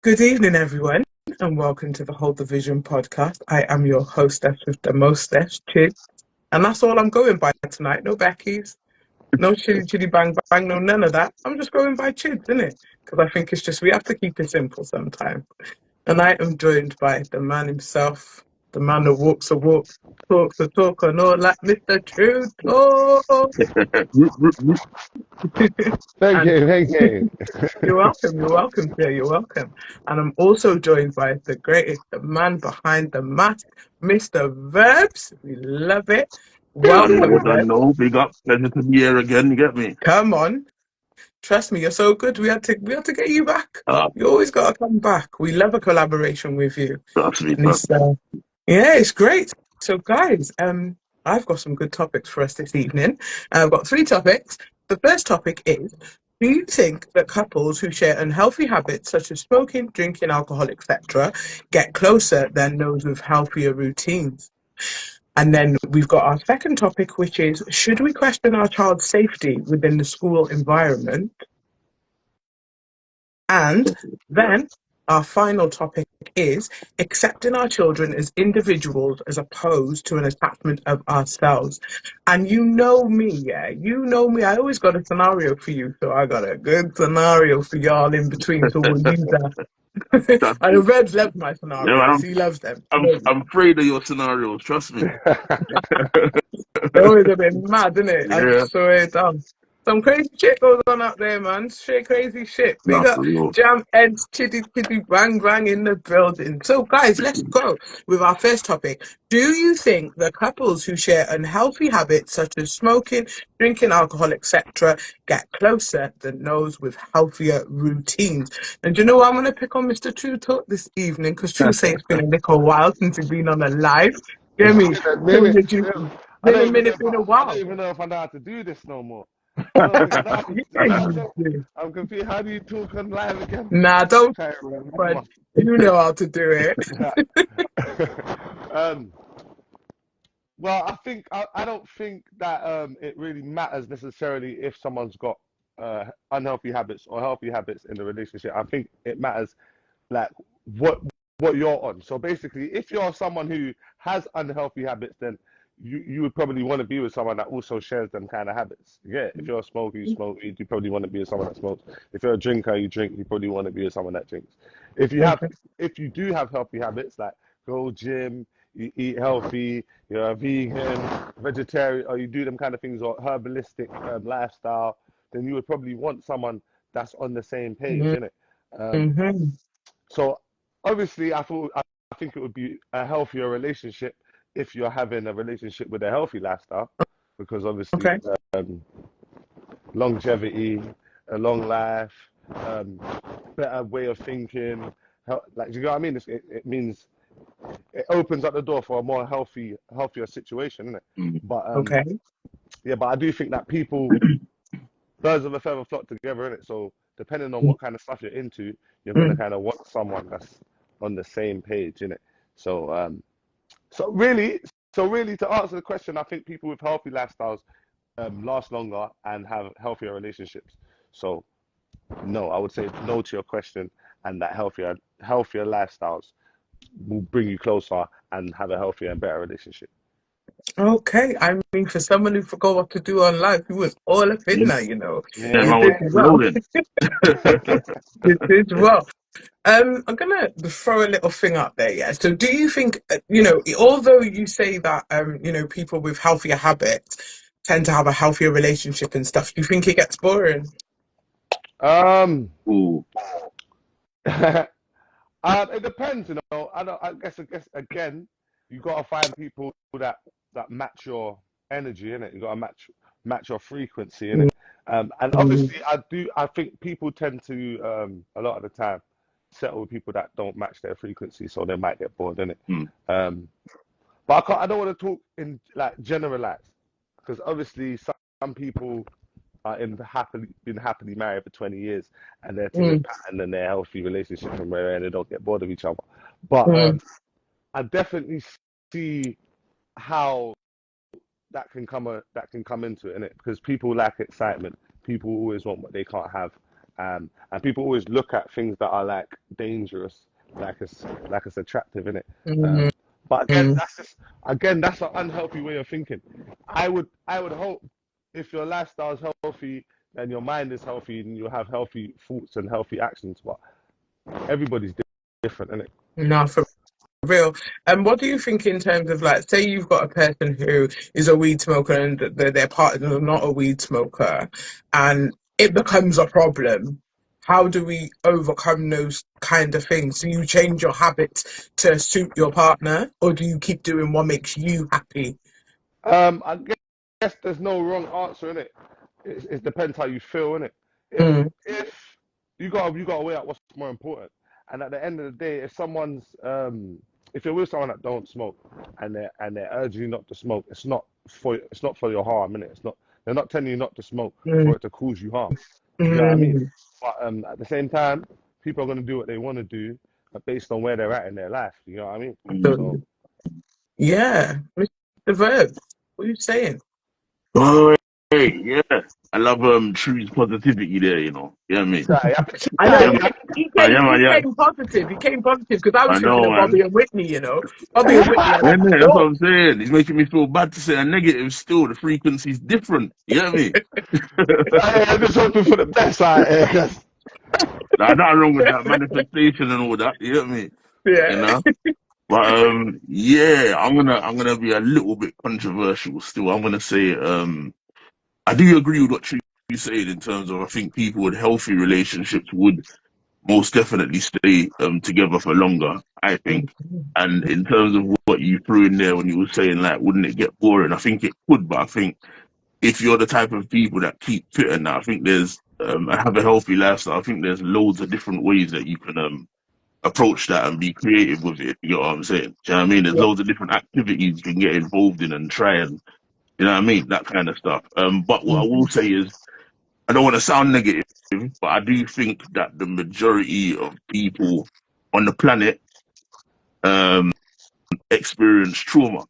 Good evening, everyone, and welcome to the Hold the Vision podcast. I am your hostess with the mostest, Chid, and that's all I'm going by tonight. No Becky's, no chitty chitty bang bang, no none of that. I'm just going by Chid, innit? Because I think it's just we have to keep it simple sometimes. And I am joined by the man himself, the man that walks a walk, talks a talk, and all like Mr. True Talk. Thank And you, thank you. you're welcome, sir, you're welcome. And I'm also joined by the greatest, the man behind the mask, Mr. Verbz. We love it. Done Welcome, know, Verbz. done know. Big up. Pleasure to be here again. You get me? Come on. Trust me, you're so good. We had to get you back. Uh, You always gotta come back. We love a collaboration with you. trust me, And trust it's yeah, it's great. So guys, I've got some good topics for us this evening. I've got three topics. The first topic is, do you think that couples who share unhealthy habits such as smoking, drinking, alcohol, etc., get closer than those with healthier routines? And then we've got our second topic, which is, should we question our child's safety within the school environment? And me. then our final topic is accepting our children as individuals as opposed to an attachment of ourselves. And you know me, yeah, you know me. I always got a scenario for you, so I got a good scenario for y'all in between. So we'll use that. Trust And me. Red loves my Yeah, scenarios. He loves them. I'm afraid of your scenarios. Trust me. They're always a bit mad, isn't it? I Yeah. swear it down. Some crazy shit goes on up there, man. Straight crazy shit. Big Not up for real. Jam Eds, Chitty Chitty Bang Bang in the building. So, guys, let's go with our first topic. Do you think that couples who share unhealthy habits such as smoking, drinking alcohol, etc., get closer than those with healthier routines? And do you know what? I'm going to pick on Mr. True Talk this evening because True say it's been a little while since he's been on a live. Get me? Maybe Been a minute, been a I don't while. even know if I know how to do this no more. I don't think I know how to. Yeah, you do. I'm confused. How do you talk on live again? Nah, don't, Can't remember. but you know how to do it. um, well, I don't think that it really matters necessarily if someone's got unhealthy habits or healthy habits in the relationship. I think it matters like what what you're on. So basically, if you're someone who has unhealthy habits, then you would probably want to be with someone that also shares them kind of habits. Yeah, if you're a smoker, you smoke, you probably want to be with someone that smokes. If you're a drinker, you drink, you probably want to be with someone that drinks. If you have, Okay. if you do have healthy habits like go gym, you eat healthy, you're a vegan, vegetarian, or you do them kind of things or herbalistic lifestyle, then you would probably want someone that's on the same page, innit? Um, Mm-hmm. so obviously, I think it would be a healthier relationship if you're having a relationship with a healthy lifestyle, because obviously Okay. longevity, a long life, um, better way of thinking, like do you know what I mean? It means it opens up the door for a more healthier situation, isn't it? Mm. But Okay. yeah, but I do think that people, birds of a feather flock together, in it. So depending on what kind of stuff you're into, you're gonna Mm-hmm. kind of want someone that's on the same page, in it. So so really, so really, to answer the question, I think people with healthy lifestyles last longer and have healthier relationships. So no, I would say no to your question, and that healthier lifestyles will bring you closer and have a healthier and better relationship. Okay. I mean, for someone who forgot what to do on live, he was all up in Yeah, that, you know. yeah, You man did was well. loaded. You did well. I'm gonna throw a little thing up there, yeah. So do you think, although you say that, people with healthier habits tend to have a healthier relationship and stuff, do you think it gets boring? um, Ooh, it depends, you know. I guess again, you gotta find people that match your energy in it. You gotta match your frequency in it. And Mm-hmm. obviously, I think people tend to a lot of the time settle with people that don't match their frequency, so they might get bored in it. mm, Um, but I don't want to talk in like generalize because obviously some people are in happily been happily married for 20 years and their thing is pattern and their healthy relationship from where they don't get bored of each other. But Mm-hmm. I definitely see how that can come into it, innit? Because people like excitement. People always want what they can't have, And people always look at things that are like dangerous, like it's attractive, innit? Mm-hmm. But again, that's an unhealthy way of thinking. I would hope if your lifestyle is healthy and your mind is healthy, and you'll have healthy thoughts and healthy actions. But everybody's different, innit? No, for real. And what do you think in terms of, like, say you've got a person who is a weed smoker and their partner is not a weed smoker, and it becomes a problem? How do we overcome those kind of things? Do you change your habits to suit your partner, or do you keep doing what makes you happy? I guess there's no wrong answer in it. It depends how you feel in it. Mm, If you gotta weigh out what's more important. And at the end of the day, if you're with someone that don't smoke and they're urging you not to smoke, it's not for your harm, innit? They're not telling you not to smoke mm, for it to cause you harm. Do you get what I mean? mm. But at the same time, people are gonna do what they want to do based on where they're at in their life. You know what I mean? So So, yeah, Mr. Verbz, what are you saying? Oh, hey, yeah. I love True's positivity there, you know. Yeah, me. I know Yeah, man. Yeah, man, he yeah. came positive. He came positive because I was I thinking know, of man. Bobby and Whitney. Bobby and Whitney are Yeah, like, man, that's what oh, I'm saying. He's making me feel bad to say a negative still. The frequency's different. You get me? I'm just hoping for the best out here, 'cause Nah, nothing wrong with that manifestation and all that. You get me? You yeah. know? But yeah, I'm gonna be a little bit controversial still. I'm gonna say I do agree with what you said in terms of I think people with healthy relationships would most definitely stay together for longer, I think. Mhm. And in terms of what you threw in there when you were saying like, wouldn't it get boring? I think it could, but I think if you're the type of people that keep fit and that, I think there's and have a healthy lifestyle. I think there's loads of different ways that you can approach that and be creative with it. You know what I'm saying? Do you know what I mean? There's Yeah. loads of different activities you can get involved in and try and you know what I mean? That kind of stuff. But what I will Mhm. say is I don't want to sound negative, but I do think that the majority of people on the planet um, experience trauma.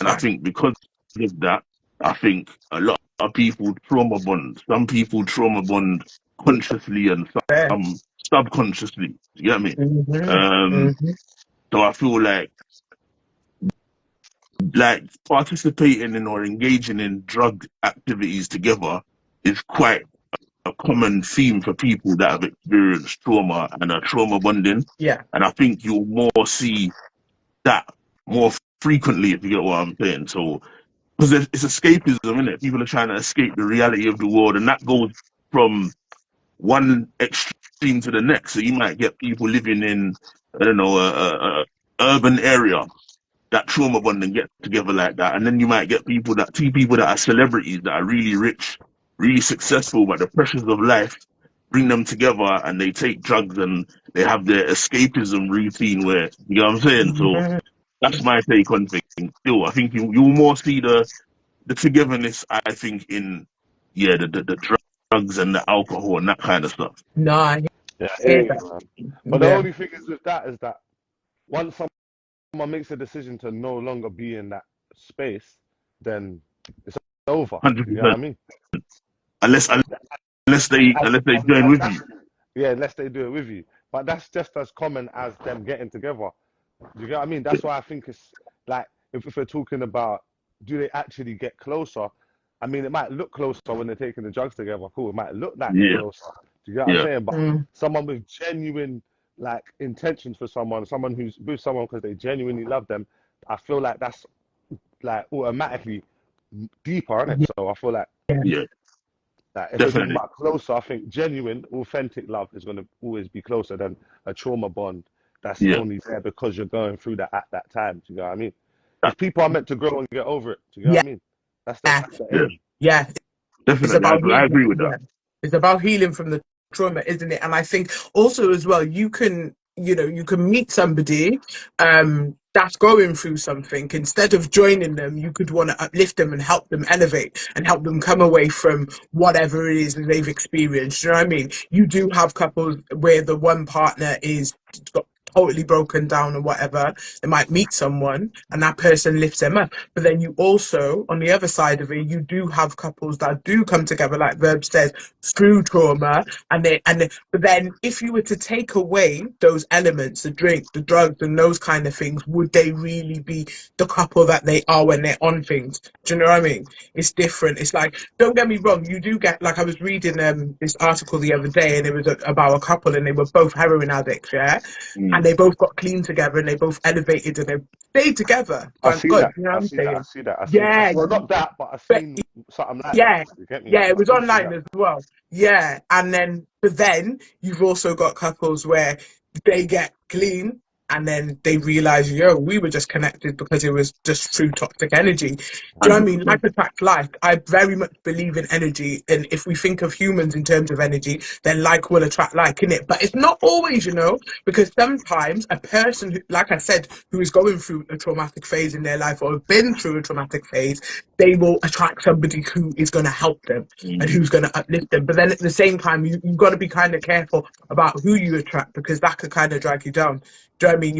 And I Fact. think because of that, I think a lot of people trauma bond. Some people trauma bond consciously and Fair. some subconsciously. You get me? Hmm. Um, Hmm. so I feel like participating in or engaging in drug activities together is quite a common theme for people that have experienced trauma and are trauma bonding. Yeah. And I think you'll more see that more frequently, if you get what I'm saying. So, because it's escapism, isn't it? People are trying to escape the reality of the world, and that goes from one extreme to the next. So you might get people living in, I don't know, a urban area that trauma bond and get together like that. And then you might get two people that are celebrities that are really rich, really successful, but the pressures of life bring them together and they take drugs and they have their escapism routine where, you know what I'm saying? So Hmm. that's my take on things. Still, I think you'll more see the togetherness, I think, in, yeah, the drugs and the alcohol and that kind of stuff. No, I yeah, I hear hear you, that. man. But the Yeah. only thing is with that is that once someone makes a decision to no longer be in that space, then it's over. You know what 100%. I mean? Unless, And, unless they and, join and with that's you. yeah, unless they do it with you. But that's just as common as them getting together. Do you get what I mean? That's why I think it's like if we're talking about do they actually get closer? I mean, it might look closer when they're taking the drugs together. Cool, it might look like they're Yeah, closer. Do you get what I'm yeah, saying? But Mm. someone with genuine like intentions for someone who's with someone because they genuinely love them, I feel like that's like automatically deeper, isn't it? So I feel like Yeah. yeah, if we're talking definitely. about closer, I think genuine, authentic love is going to always be closer than a trauma bond that's Yeah, only there because you're going through that at that time. Do you know what I mean? that, Because people are meant to grow and get over it. Do you know Yeah. what I mean? That's the yeah, aim. Yeah. It's definitely. about I healing. agree with that. Yeah. It's about healing from the trauma, isn't it? And I think also as well, you can meet somebody that's going through something. Instead of joining them, you could want to uplift them and help them elevate and help them come away from whatever it is that they've experienced. You know what I mean? You do have couples where the one partner is got totally broken down or whatever, they might meet someone and that person lifts them up. But then you also, on the other side of it, you do have couples that do come together, like Verbz says, through trauma. But then if you were to take away those elements, the drink, the drugs, and those kind of things, would they really be the couple that they are when they're on things? Do you know what I mean? It's different. It's like, don't get me wrong, you do get, like, I was reading this article the other day, and it was about a couple, and they were both heroin addicts, yeah? And they both got clean together, and they both elevated, and they stayed together. I Thank see God. that. You know what I I'm see that. I saying? see that. Yeah. Well, not that, but I've But seen something like yeah, that. You get me? yeah, it was I do see online that. as well. Yeah, but then you've also got couples where they get clean and then they realize, yo, we were just connected because it was just through toxic energy. Do you know what I mean? 100%. Like attracts like. I very much believe in energy, and if we think of humans in terms of energy, then like will attract like, innit? But it's not always, because sometimes a person who, like I said, who is going through a traumatic phase in their life or have been through a traumatic phase, they will attract somebody who is going to help them and who's going to uplift them. But then at the same time, you've got to be kind of careful about who you attract, because that could kind of drag you down. Do you know what I mean?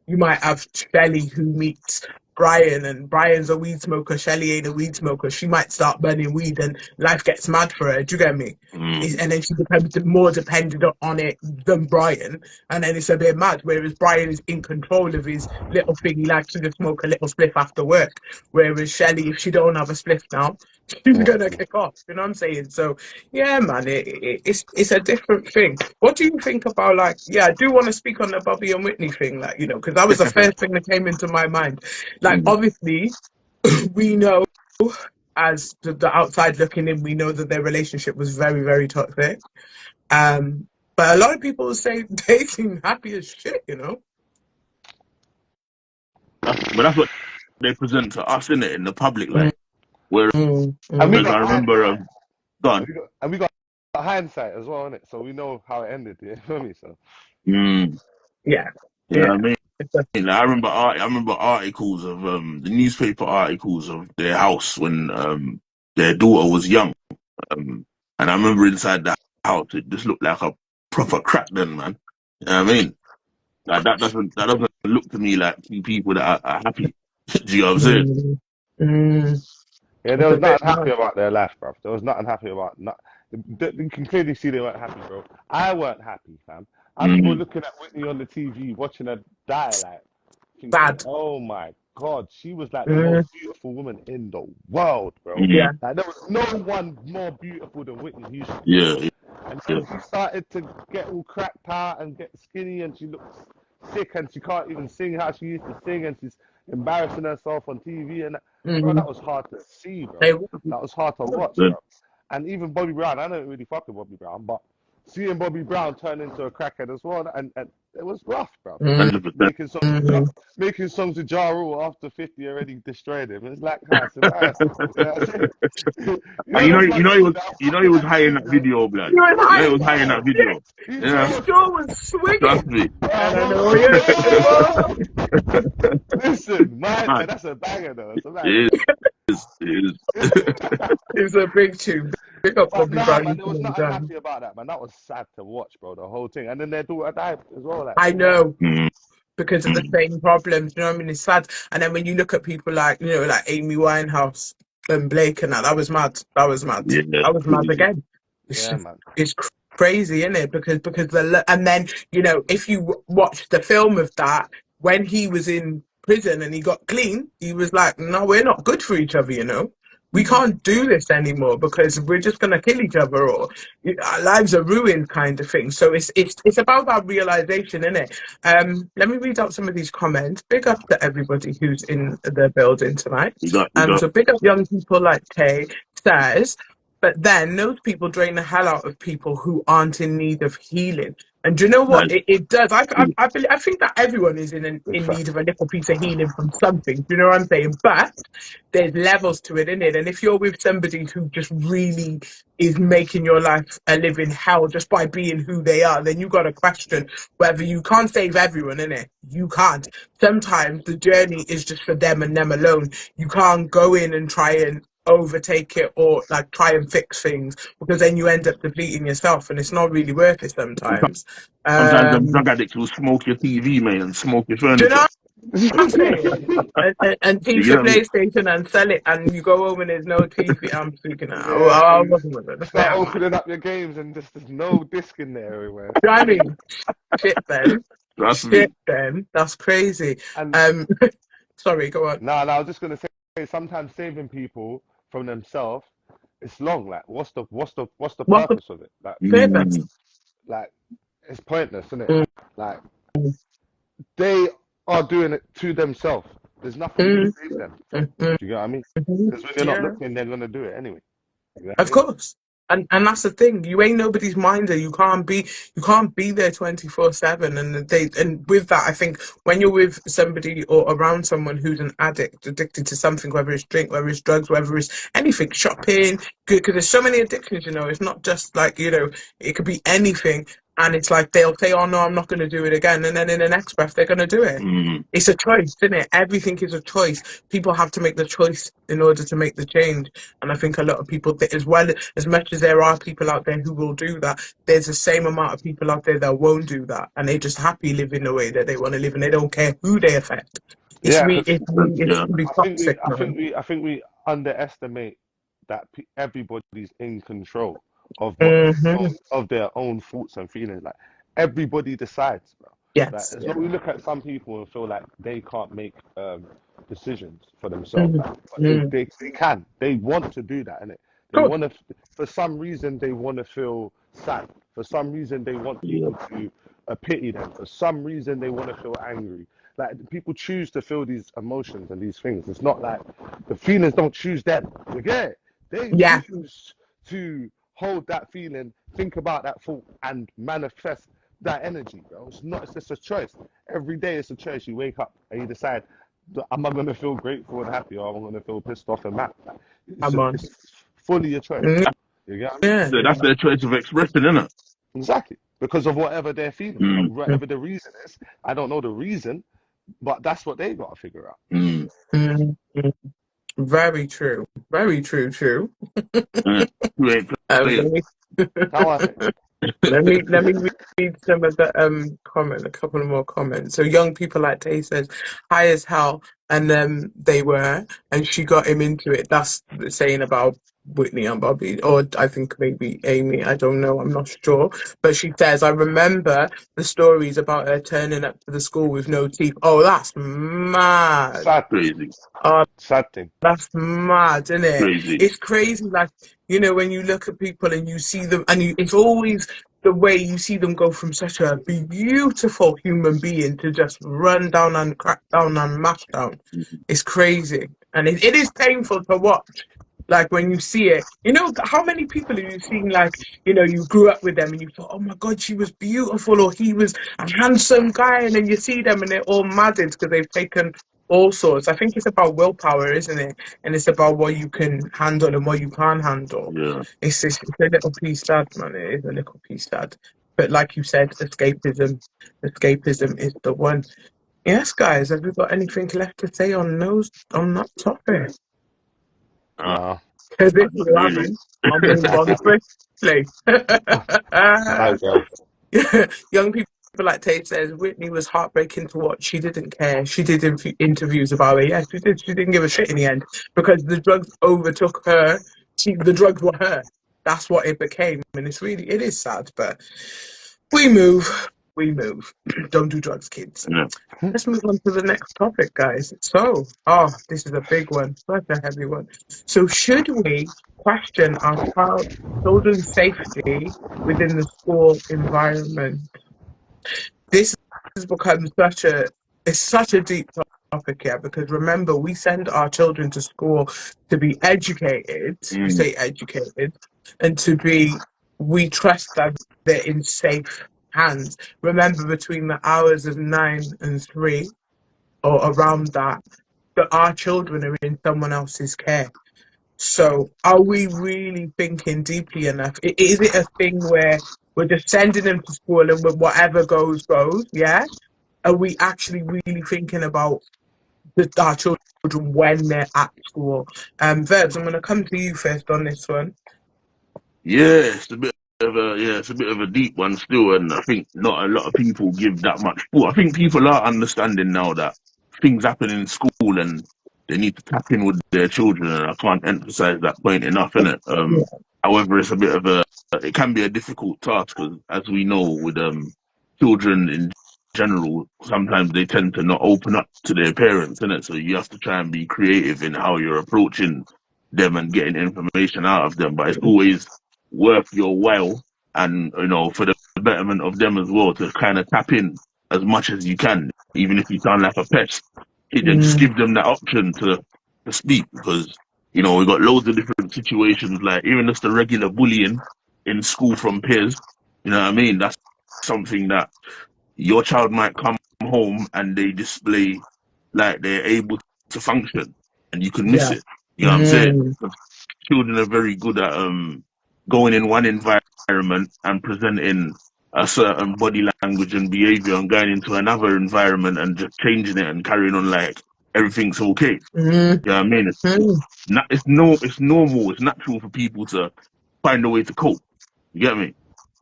You might have Shelley who meets Brian, and Brian's a weed smoker, Shelley ain't a weed smoker. She might start burning weed and life gets mad for her. Do you get me? And then she becomes more dependent on it than Brian, and then it's a bit mad. Whereas Brian is in control of his little thing. He likes to just smoke a little spliff after work. Whereas Shelley, if she don't have a spliff now, she's gonna kick off. You know what I'm saying? So yeah, man, it's a different thing. What do you think about, like? Yeah, I do want to speak on the Bobby and Whitney thing, like, because that was the first thing that came into my mind. Like, obviously, we know, as the outside looking in, we know that their relationship was very, very toxic. But a lot of people say they seem happy as shit, But that's what they present to us, innit, in the public, like. Whereas And I remember, gone. And we got hindsight as well, innit? So we know how it ended. You know me? So Yeah. You know what I mean? Like, I remember articles of the newspaper articles of their house when their daughter was young, and I remember inside the house it just looked like a proper crack den, man. You know what I mean? Like that doesn't look to me like two people that are happy. Do you know what I'm saying? Yeah, there was nothing happy about their life, bro. There was nothing happy about. You can clearly see they weren't happy, bro. I weren't happy, fam. I remember looking at Whitney on the TV, watching her die, like, thinking, Bad. oh my God, she was like the most beautiful woman in the world, bro. Yeah. Like, there was no one more beautiful than Whitney Houston. Yeah. And then she started to get all cracked out and get skinny, and she looks sick, and she can't even sing how she used to sing, and she's embarrassing herself on TV, and bro, that was hard to see, bro. That was hard to watch, bro. And even Bobby Brown, I don't really fuck with Bobby Brown, but seeing Bobby Brown turn into a crackhead as well, and it was rough, bro. 100%. Making songs with Ja Rule after 50 already destroyed him. It's like, it's embarrassing. You know he was high in that video, blood. You know he was high in that video. Yeah. Joe was swinging. Trust me. Listen, man, that's a banger though. It's a banger. It is. It's a big tune. Big up Bobby Brown. Man, there was nothing happy about that, man. That was sad to watch, bro. The whole thing, and then their daughter died as well. Like, I know. Because of the same problems, you know what I mean? It's sad. And then when you look at people like, like Amy Winehouse and Blake and that was mad. That was mad. Yeah, that was mad again. Man. It's crazy, isn't it? Because and then, if you watch the film of that, when he was in prison and he got clean, he was like, no, we're not good for each other, We can't do this anymore because we're just gonna kill each other, or our lives are ruined, kind of thing. So it's about that realization, isn't it? Let me read out some of these comments. Big up to everybody who's in the building tonight. So big up young people like Kay says, but then those people drain the hell out of people who aren't in need of healing. And do you know what? It does. I think that everyone is in need of a little piece of healing from something. Do you know what I'm saying? But there's levels to it, innit? And if you're with somebody who just really is making your life a living hell just by being who they are, then you got to question whether you can't save everyone, innit? You can't. Sometimes the journey is just for them and them alone. You can't go in and try and overtake it or like try and fix things, because then you end up depleting yourself, and it's not really worth it sometimes. Sometimes them Do drug addicts will smoke your TV, mate, and smoke your you know furniture. what I'm saying? And teach You the get me? PlayStation and sell it, and you go home and there's no TV. I'm speaking out. Yeah, I you wasn't with it. start Fair, man. opening up your games and just there's no disc in there everywhere. Do you know what I mean? Shit, then. Trust Shit, me. then. That's crazy. And Sorry, go on. no, I was just gonna say sometimes saving people from themselves, it's long. Like, what's the What's the purpose of it? purpose? Like it's pointless, isn't it? Mm, Like they are doing it to themselves. There's nothing to mm, save them from. mm, Do mm, you get what I mean? mhm. Because when you're not Yeah. looking, they're gonna do it anyway. You get what I Of mean? course. And that's the thing. You ain't nobody's minder. You can't be there 24/7. And with that, I think when you're with somebody or around someone who's an addict, addicted to something, whether it's drink, whether it's drugs, whether it's anything, shopping, because there's so many addictions, it's not just like, it could be anything. And it's like they'll say, "Oh no, I'm not going to do it again," and then in the next breath they're going to do it. Mm. It's a choice, isn't it? Everything is a choice. People have to make the choice in order to make the change. And I think a lot of people, as well, as much as there are people out there who will do that, there's the same amount of people out there that won't do that, and they're just happy living the way that they want to live, and they don't care who they affect. It's Yeah, me. because It's Yeah. really toxic, man. I think we underestimate that everybody's in control of Hmm. of their own thoughts and feelings. Like everybody decides, bro. Like Yes. as Yeah. long as we look at some people and feel like they can't make decisions for themselves, Hmm. like, but Hmm. they can. They want to do that, innit? They Good. want to. For some reason, they want to feel sad. For some reason, they want Yeah. people to pity them. For some reason, they want to feel angry. Like people choose to feel these emotions and these things. It's not like the feelings don't choose them. You get it? They Yeah. choose to hold that feeling, think about that thought, and manifest that energy, bro. It's not. It's just a choice. Every day, it's a choice. You wake up and you decide, am I going to feel grateful and happy, or am I going to feel pissed off and mad? Like, I'm on. it's fully a choice. Mm, You get what I mean? yeah. That's their choice of expression, innit? Exactly. Because of whatever they're feeling, Mm. whatever the reason is. I don't know the reason, but that's what they got to figure out. Mm. Mm, mm. Very true. Very true. True. Mm. You ain't playing. How I think. Let me read some of the comment, a couple of more comments. So young people like Tay says, high as hell, and they were, and she got him into it. That's saying about Whitney and Bobby, or I think maybe Amy. I don't know. I'm not sure. But she says, I remember the stories about her turning up to the school with no teeth. Oh, that's mad. Sad, Crazy. Oh, sad thing. that's mad, isn't it? Crazy. It's crazy, like, when you look at people and you see them, and it's always the way you see them go from such a beautiful human being to just run down and crack down and mash down. It's crazy. And it is painful to watch. Like when you see it, how many people have you seen, like, you grew up with them and you thought, oh my God, she was beautiful, or he was a handsome guy, and then you see them and they're all maddened because they've taken all sorts. I think it's about willpower, isn't it? And it's about what you can handle and what you can't handle. Yeah. It's a little piece sad, man. It is a little piece sad. But like you said, escapism is the one. Yes, guys, have you got anything left to say on that topic? No. Because if you Really. haven't, I'll move on swiftly. Hi, girl. Young people like Tate says, Whitney was heartbreaking to watch. She didn't care. She did interviews about it. Yes, she did. She didn't give a shit in the end because the drugs overtook her. The drugs were her. That's what it became. And it is sad, but we move. We move. Don't do drugs, kids. Yeah. Let's move on to the next topic, guys. So, this is a big one, such a heavy one. So, should we question our children's safety within the school environment? This has become such a deep topic here, because remember, we send our children to school to be educated. We say educated, and we trust that they're in safe hands. Remember, between the hours of 9 and 3, or around that our children are in someone else's care. So are we really thinking deeply enough? Is it a thing where we're just sending them to school and whatever goes, yeah? Are we actually really thinking about with our children when they're at school. Verbs, I'm going to come to you first on this one. Yeah, it's a bit of a deep one still, and I think not a lot of people give that much thought. I think people are understanding now that things happen in school and they need to tap in with their children, and I can't emphasize that point enough, innit? However, it's a bit of a it can be a difficult task because, as we know, with children in general, sometimes they tend to not open up to their parents, innit? So you have to try and be creative in how you're approaching them and getting information out of them, but it's always worth your while and for the betterment of them as well to kind of tap in as much as you can, even if you sound like a pest. Just give them that option to speak because we got loads of different situations, like even just the regular bullying in school from peers. You know what I mean? That's something that your child might come home and they display like they're able to function and you can miss Yeah. it. You know what I'm saying? Children are very good at going in one environment and presenting a certain body language and behavior and going into another environment and just changing it and carrying on like everything's okay. You know what I mean? It's normal, it's natural for people to find a way to cope. You get me?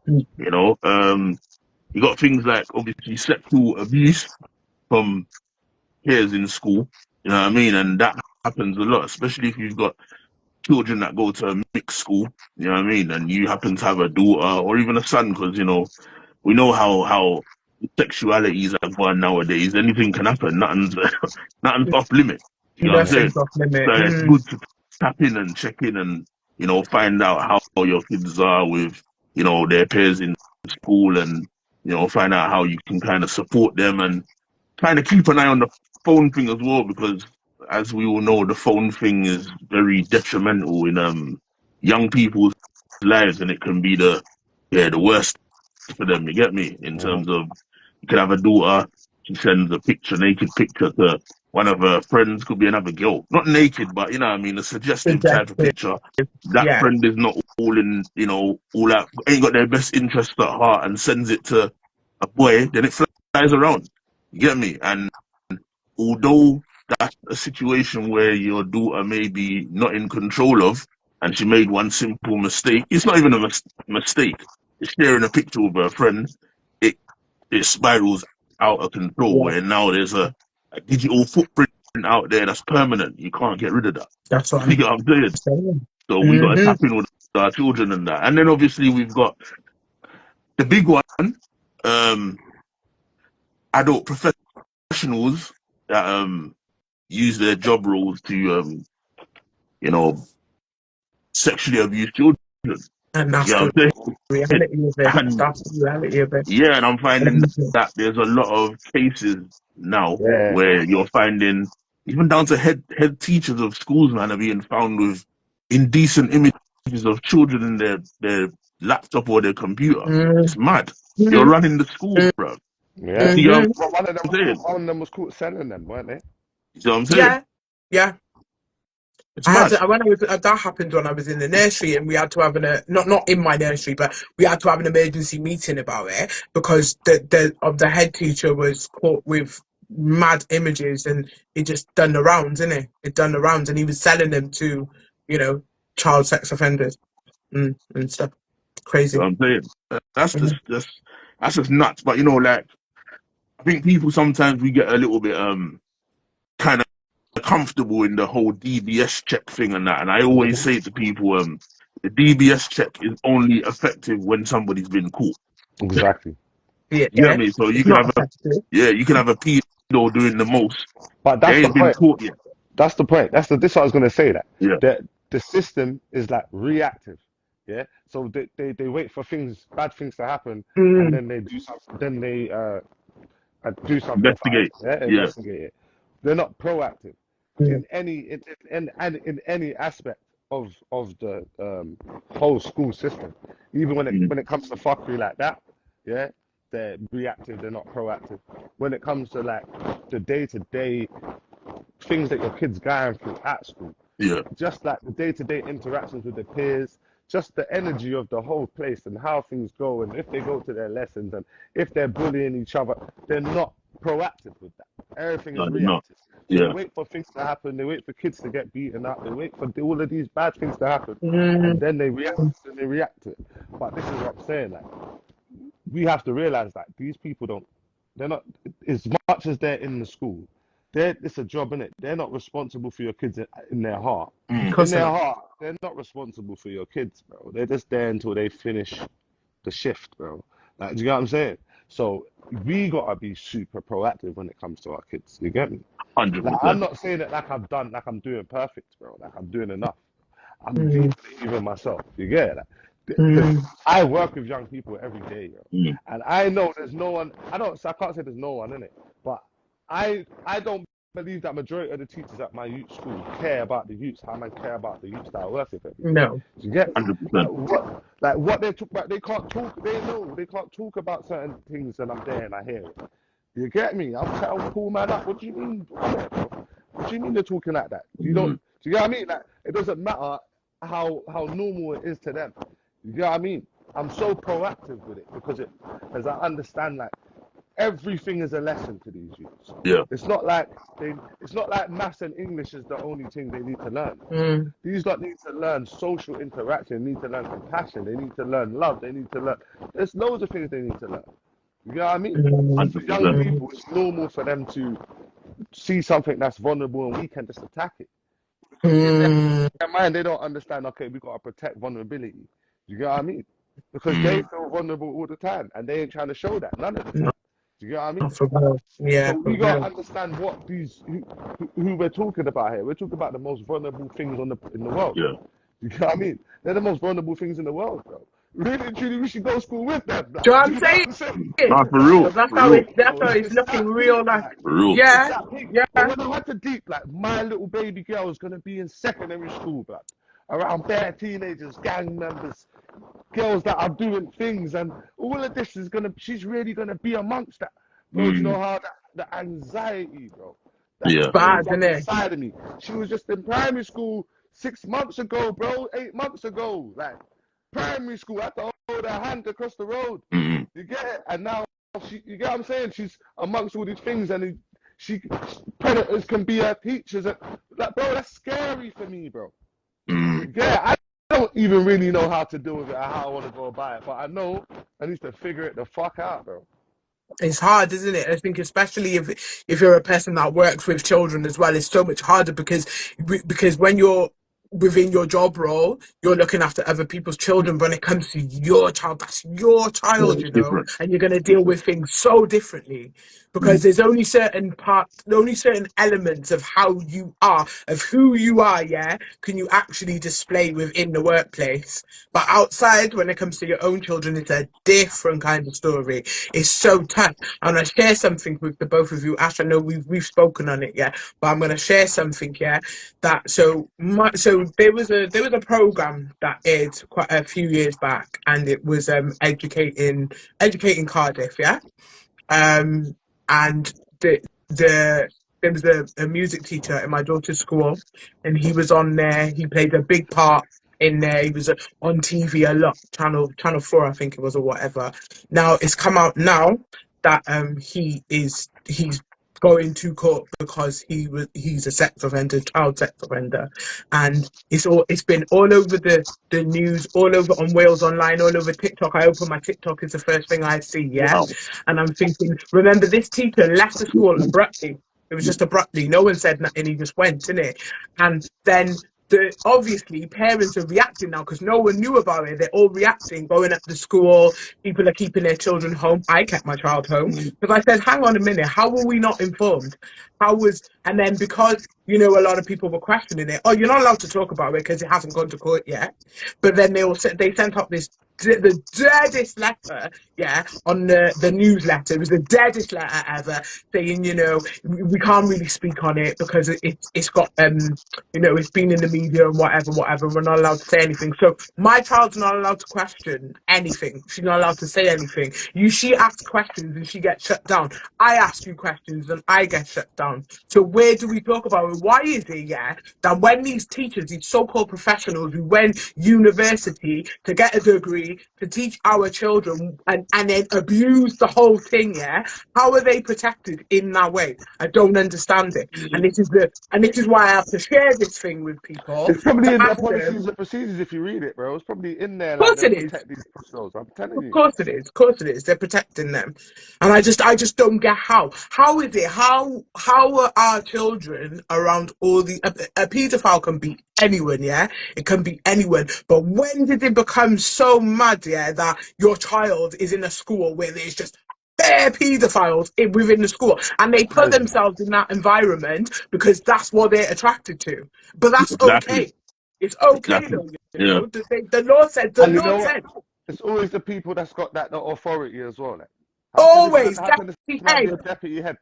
You got things like obviously sexual abuse from peers in school. You know what I mean? And that happens a lot, especially if you've got children that go to a mixed school, you know what I mean, and you happen to have a daughter or even a son, because we know how sexualities are going nowadays. Anything can happen. Nothing's off limit. You know what I'm saying? Nothing's off limit. So it's good to tap in and check in and find out how your kids are with their peers in school, and find out how you can kind of support them and kind of keep an eye on the phone thing as well, because as we all know, the phone thing is very detrimental in young people's lives, and it can be the worst for them. You get me? In terms of, you could have a daughter, she sends a naked picture to one of her friends, could be another girl, not naked, but you know what I mean, a suggestive type of picture. That friend is not all in, all out, ain't got their best interests at heart, and sends it to a boy, then it flies around. You get me? And although that's a situation where your daughter may be not in control of, and she made one simple mistake, it's not even a mistake. It's sharing a picture with her friend. It spirals out of control, where now there's a digital footprint out there that's permanent. You can't get rid of that. That's what You get what I'm saying? So we got to tap in with our children and that. And then obviously we've got the big one, adult professionals that use their job roles to sexually abuse children. And that's the reality of it. That's the reality of it. Yeah, and I'm finding that there's a lot of cases now where you're finding even down to head teachers of schools, man, are being found with indecent images of children in their laptop or their computer. It's mad. You're running the school, bro. Yeah. See, One of them was caught selling them, weren't they? You see what I'm saying? Yeah. It's mad. That happened when I was in the nursery, and we had to have not in my nursery, but we had to have an emergency meeting about it because the head teacher was caught with mad images, and it just done the rounds, innit? It done the rounds, and he was selling them to, child sex offenders and stuff. Crazy. You know what I'm saying? That's just nuts. But like, I think people sometimes we get a little bit kind of comfortable in the whole DBS check thing and that, and I always say to people, the DBS check is only effective when somebody's been caught. Exactly. You know what I mean? So you can have a pedo doing the most, but that's they ain't been caught yet. That's the point. This is what I was gonna say. That the system is like reactive. Yeah. So they wait for bad things to happen, and then they do something. Then they do something. Investigate. Investigate it. They're not proactive in any aspect of the whole school system. Even when it comes to fuckery like that, yeah, they're reactive. They're not proactive. When it comes to like the day-to-day things that your kids going through at school, just like the day-to-day interactions with their peers, just the energy of the whole place and how things go, and if they go to their lessons and if they're bullying each other, they're not proactive with that. Everything is reactive. They Yeah. wait for things to happen. They wait for kids to get beaten up. They wait for all of these bad things to happen, and Mm, then they react. And they react to it. But this is what I'm saying. Like, we have to realize that these people don't. They're not as much as they're in the school. It's a job, innit? They're not responsible for your kids in their heart. Mm. In their heart, they're not responsible for your kids, bro. They're just there until they finish the shift, bro. Like, do you get what I'm saying? So we gotta be super proactive when it comes to our kids. You get me? Like, I'm 100%. not saying it like I'm doing perfect, bro. Like I'm doing enough. I'm mm, deeply even myself. You get it? Like, because mm. I work with young people every day, yo. Mm. And I know there's no one. I can't say there's no one in it, but I don't believe that majority of the teachers at my youth school care about the youths. How man care about the youths that I work with every day. No. Do you get me? 100%. Like what they talk about, they can't talk. They know they can't talk about certain things, and I'm there and I hear it. You get me? I'll pull man up. What do you mean? What do you mean they're talking like that? You don't. Mm. Do you get what I mean? Like it doesn't matter how normal it is to them. You get what I mean? I'm so proactive with it because I understand like everything is a lesson to these youths. Yeah. It's not like maths and English is the only thing they need to learn. Mm, These lot need to learn social interaction, they need to learn compassion, they need to learn love, they need to learn. There's loads of things they need to learn. You know what I mean? And for young 100%. people, it's normal for them to see something that's vulnerable and weak and just attack it. In their mind, they don't understand, okay, we got to protect vulnerability. You get what I mean? Because they Mm. feel vulnerable all the time and they ain't trying to show that none of the time. no, Do you get what I mean? not for real. Yeah, So for we got to real. understand what who we're talking about here. We're talking about the most vulnerable things in the world. Yeah. You know what I mean? They're the most vulnerable things in the world, bro. Really and truly, we should go to school with them. Like, Do you know what do I'm you know what saying? I'm saying? Nah, for So real. that's For how real. it's It's looking that real deep, like, like, For real. it's yeah, that big. yeah. But when I went to deep, like, my little baby girl is going to be in secondary school, but around bare teenagers, gang members, girls that are doing things, and all of this is she's really gonna be amongst that. Bro, do you know Mm. how the anxiety, bro, that Yeah. Bad, builds up isn't it? inside of me? She was just in primary school 6 months ago, bro, 8 months ago. Like, primary school, I had to hold her hand across the road. Mm. You get it? And now, you get what I'm saying? She's amongst all these things, and predators can be her teachers. And, like, bro, that's scary for me, bro. Mm. Yeah, I don't even really know how to deal with it or how I want to go about it, but I know I need to figure it the fuck out, bro. It's hard, isn't it? I think especially if you're a person that works with children as well, it's so much harder because when you're within your job role, you're looking after other people's children. But when it comes to your child, that's your Yeah, child, it's different. and you're going to deal with things so differently because Mm. there's only certain elements of how you are, of who you are, yeah, can you actually display within the workplace. But outside, when it comes to your own children, it's a different kind of story. It's so tough. I'm gonna share something with the both of you. Ash, I know we've spoken on it, yeah, but I'm gonna share something, yeah. So there was a program that aired quite a few years back, and it was educating Cardiff, yeah. Um, and there was a music teacher in my daughter's school, and he was on there. He played a big part in there. He was on TV a lot, channel 4, I think it was, or whatever. Now it's come out now that he's going to court because he's a sex offender, child sex offender, and it's been all over the news, all over on Wales Online, all over TikTok. I open my TikTok, it's the first thing I see, yeah. Wow. And I'm thinking, remember, this teacher left the school abruptly. It was just abruptly. No one said nothing. He just went, innit? And then obviously parents are reacting now because no one knew about it. They're all reacting, going up to school. People are keeping their children home. I kept my child home Mm. because I said, hang on a minute, how were we not informed? And then because, a lot of people were questioning it. Oh, you're not allowed to talk about it because it hasn't gone to court yet. But then they sent up the deadest letter, yeah, on the newsletter. It was the deadest letter ever, saying, we can't really speak on it because it's got it's been in the media and whatever. We're not allowed to say anything. So my child's not allowed to question anything. She's not allowed to say anything. She asks questions and she gets shut down. I ask you questions and I get shut down. So where do we talk about it? Why is it, yeah, that when these teachers, these so-called professionals who went university to get a degree, way to teach our children and then abuse the whole thing, yeah? How are they protected in that way? I don't understand it. And this is why I have to share this thing with people It's probably to in their ask them. policies and procedures if you read it, bro. It's probably in there Of like course they'll it is. protect these professionals. I'm telling Of you. course it is. Of course it is. They're protecting them, and I just don't get how. How is it? How are our children around all the a paedophile can be anyone, yeah? It can be anyone. But when did it become so mad, yeah, that your child is in a school where there's just bare paedophiles within the school, and they put Crazy. themselves in that environment because that's what they're attracted to. But that's Exactly. okay. It's okay Exactly. though, you Yeah. know. The law said. The And you law know what? said. It's always the people that's got that authority as well. Like, Always how can this deputy man be head. a deputy head?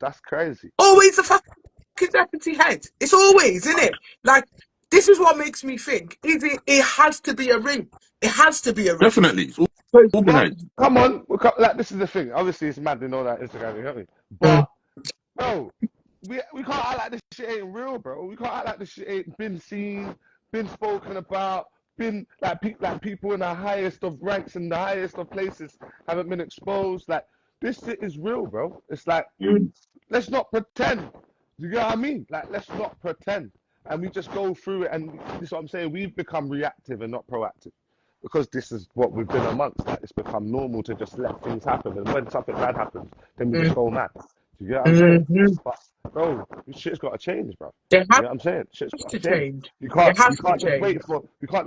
That's crazy. Always the fucking deputy head. It's always, isn't it? Like, this is what makes me think. Is it? It has to be a ring. It has to be a ring. Definitely. It's all 'Cause- Well, organized. come on. Like, this is the thing. Obviously, it's mad and all that Instagram, you know what I mean? But, bro, we can't act like this shit ain't real, bro. We can't act like this shit ain't been seen, been spoken about, been like people in the highest of ranks and the highest of places haven't been exposed. Like, this shit is real, bro. It's like, let's not pretend. You know what I mean? Like, let's not pretend. And we just go through it. And this is what I'm saying. We've become reactive and not proactive. Because this is what we've been amongst. Like, it's become normal to just let things happen. And when something bad happens, then we just go mad. Do you get what I'm saying? Mhm. But, bro, this shit's got to change, bro. It You has know what I'm saying? Shit's got to to change. change. You It has to can't just change.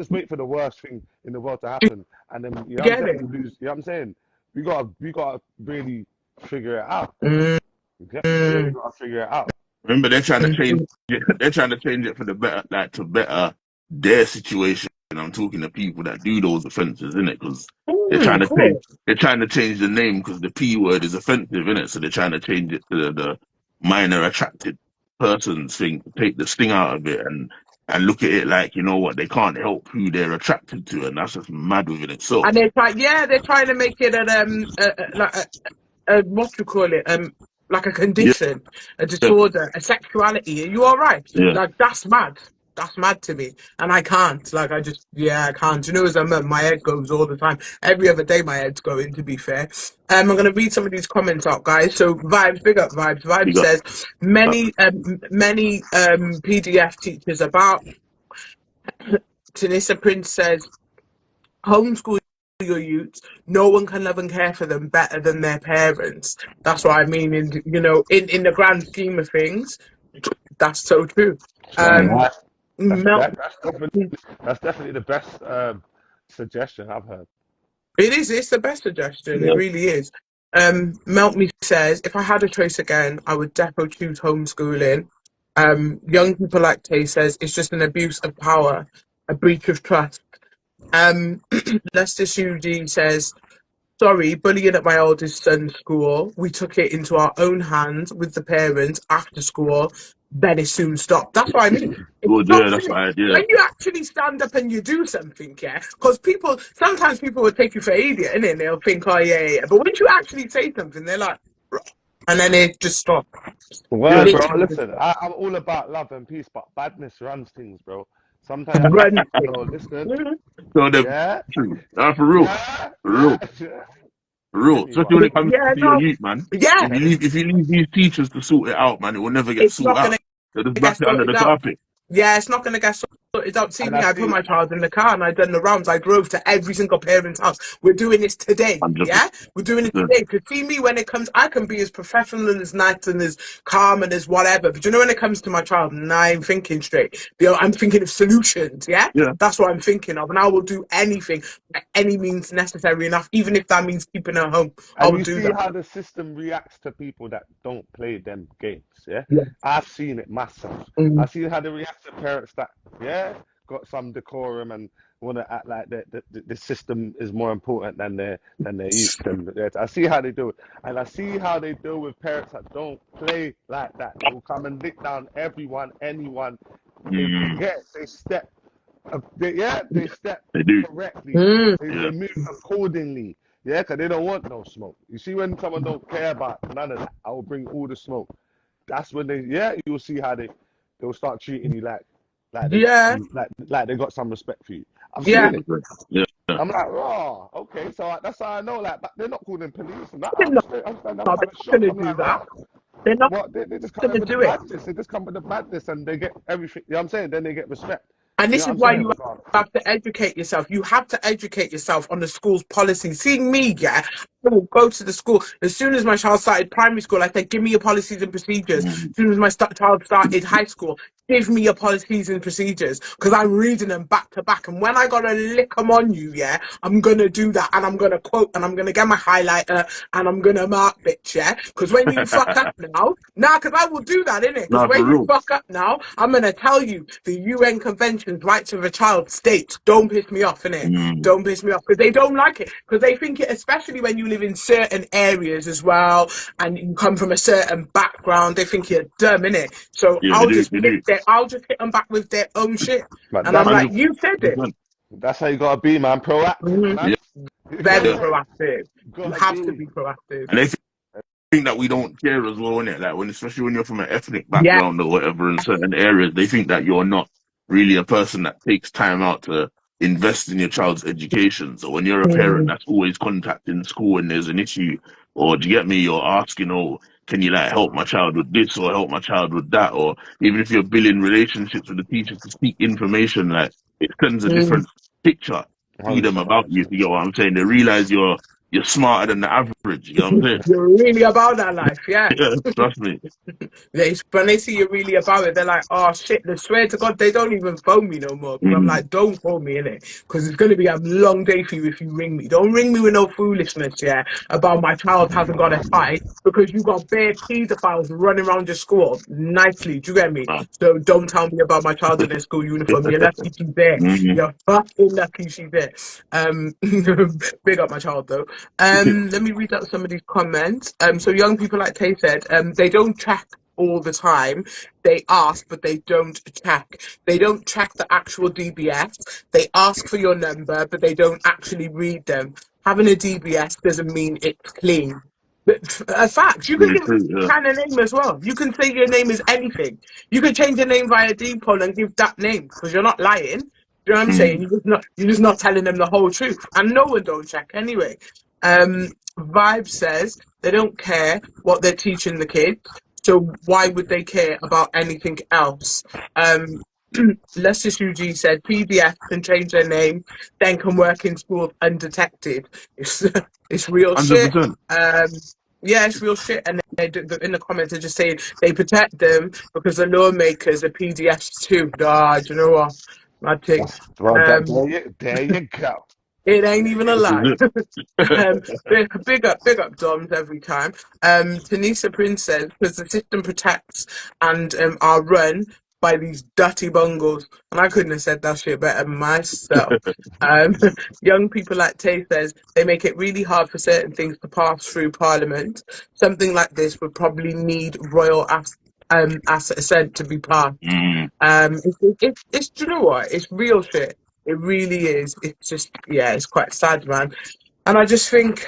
wait for the worst thing in the world to happen. And then, you know what I'm Get it? saying? You know what I'm saying? We gotta really figure it out. Mm. You really gotta figure it out. Remember, they're trying to change it. They're trying to change it for the better, like to better their situation. And I'm talking to people that do those offences, innit? Because Cool. they're trying to change the name because the P word is offensive, innit? So they're trying to change it to the minor attracted persons thing, to take the sting out of it and look at it like, you know what, they can't help who they're attracted to, and that's just mad within itself. And they're trying to make it like what you call it, like a Yeah, condition, a disorder, a sexuality. Are you all right? yeah. Like, that's mad. That's mad to me, and I can't. Like, I can't. You know, as my head goes all the time. Every other day, my head's going. To be fair, I'm gonna read some of these comments out, guys. So, Vibes, big up, Vibes. You Vibes got says many PDF teachers about. Tanissa Prince says homeschool your youths. No one can love and care for them better than their parents. That's what I mean. In the grand scheme of things, that's so true. That's, Mel, that's definitely the best suggestion I've heard. it's the best suggestion. It yeah. really is. Melt Me says, if I had a choice again, I would definitely choose homeschooling. Young people like Tay says, it's just an abuse of power, a breach of trust. Lester Shuji says, sorry, bullying at my oldest son's school. We took it into our own hands with the parents after school. Then it soon stopped. That's what I mean. It Well, yeah, stops, that's innit? what I did. When you actually stand up and you do something, yeah. Because sometimes people will take you for an idiot, innit? And they'll think, oh yeah. But when you actually say something, they're like, and then it just stops. Word, bro. Literally just Listen, stops. I'm all about love and peace, but badness runs things, bro. Sometimes you Run have to, things. yo, listen, So the yeah, for real, yeah, for real, yeah. for real. Anyone, Especially when it comes Yeah, to your no. youth, man. Yeah, If you leave these teachers to sort it out, man, it will never get it's sorted not out. gonna They'll just brush get it under the sorted out. carpet. Yeah, it's not going to get sorted out. See and me, I I put see, my child in the car and I done the rounds. I drove to every single parent's house. We're doing this today. 100%. Yeah? We're doing it today. Because see me, when it comes, I can be as professional and as nice and as calm and as whatever. But you know, when it comes to my child, and I'm thinking straight. I'm thinking of solutions. Yeah? Yeah. That's what I'm thinking of. And I will do anything, by any means necessary enough, even if that means keeping her home. I and will you do see that. how the system reacts to people that don't play them games. Yeah, Yeah. I've seen it myself. Mm. I've seen how they react to parents that, yeah, got some decorum and want to act like the system is more important than their youth. I see how they do it, and I see how they deal with parents that don't play like that. They will come and lick down everyone, anyone. They step. They step They do. correctly. Mm. They move accordingly. Yeah, because they don't want no smoke. You see, when someone don't care about none of that, I will bring all the smoke. That's when you'll see how they'll start treating you like they got Yeah. some respect for you. I've Yeah. seen it. Yeah. I'm like, raw. Okay, so that's how I know. Like, but they're not calling police and that. They're I'm not, straight. I'm kind they're of not shocked. gonna I'm do like, that. raw. They're not What? They just come in gonna with the do it. badness. They just come with the badness, and they get everything. You know what I'm saying? Then they get respect. And You this know what is I'm why saying? you So, have to educate yourself. You have to educate yourself on the school's policy. Seeing me, yeah, I will go to the school. As soon as my child started primary school, I said, give me your policies and procedures. As soon as my child started high school, give me your policies and procedures. Because I'm reading them back to back. And when I got to lick them on you, yeah, I'm going to do that. And I'm going to quote and I'm going to get my highlighter and I'm going to mark bitch, yeah? Because when you fuck up now, because I will do that, innit? Because Nah, for when you real. fuck up now, I'm going to tell you the UN Convention's rights of a child states, don't piss me off, innit? Mm. Don't piss me off. Because they don't like it. Because they think it, especially when you live in certain areas as well, and you come from a certain background, they think you're dumb, innit? So Yeah, they do. They do. I'll just hit them back with their own shit. but And I'm that's like, Hundred you said it. percent. that's how you gotta be, man. Proactive, Mhm. Yeah, man. You know what Very I'm yeah. saying? proactive. You Gotta have to be. be proactive. And they think that we don't care as well, innit? Like when, especially when you're from an ethnic Yeah. background or whatever in certain areas, they think that you're not really a person that takes time out to invest in your child's education. So when you're a parent Mm, that's always contacting school when there's an issue, or do you get me? You're asking, oh, can you like help my child with this or help my child with that? Or even if you're building relationships with the teachers to seek information, like it sends a mm. different picture to them 100%, about you, if you get what I'm saying. They realize you're smarter than the average, you know what I'm saying? You're really about that life, yeah. Yeah, trust me. When they see you're really about it, they're like, oh shit, they swear to God, they don't even phone me no more. Because I'm Mm. like, don't call me, innit? Because it's going to be a long day for you if you ring me. Don't ring me with no foolishness, yeah, about my child hasn't got a fight because you got bare paedophiles running around your school nicely. Do you get me? Uh, So don't tell me about my child in their school uniform. You're lucky she's there. mm. You're fucking lucky she's there. Um, big up my child though. Let me read out some of these comments. So young people, like Tay said, they don't check all the time. They ask, but they don't check. They don't check the actual DBS. They ask for your number, but they don't actually read them. Having a DBS doesn't mean it's clean. But a fact, you can Really give true, yeah. kind of name as well. You can say your name is anything. You can change your name via poll and give that name because you're not lying. You know what I'm saying? Mm. You're just not telling them the whole truth, and no one don't check anyway. Vibe says they don't care what they're teaching the kids, so why would they care about anything else? Um, Lester Shuji said PDF can change their name, then can work in school undetected. It's it's real shit. 100%. Yeah, it's real shit. And in the comments, they're just saying they protect them because the lawmakers are PDFs too. Ah, do you know what? Mad thing. That's well, Um, there you go. it ain't There even a you This go. lie. is it. Big up Doms every time. Tanisa Prince says because the system protects and are run by these dirty bungles, and I couldn't have said that shit better myself. Um, young people like Tay says they make it really hard for certain things to pass through Parliament. Something like this would probably need assent to be passed. Mm. It's do you know what? It's real shit. It really is. It's just yeah, it's quite sad, man. And I just think,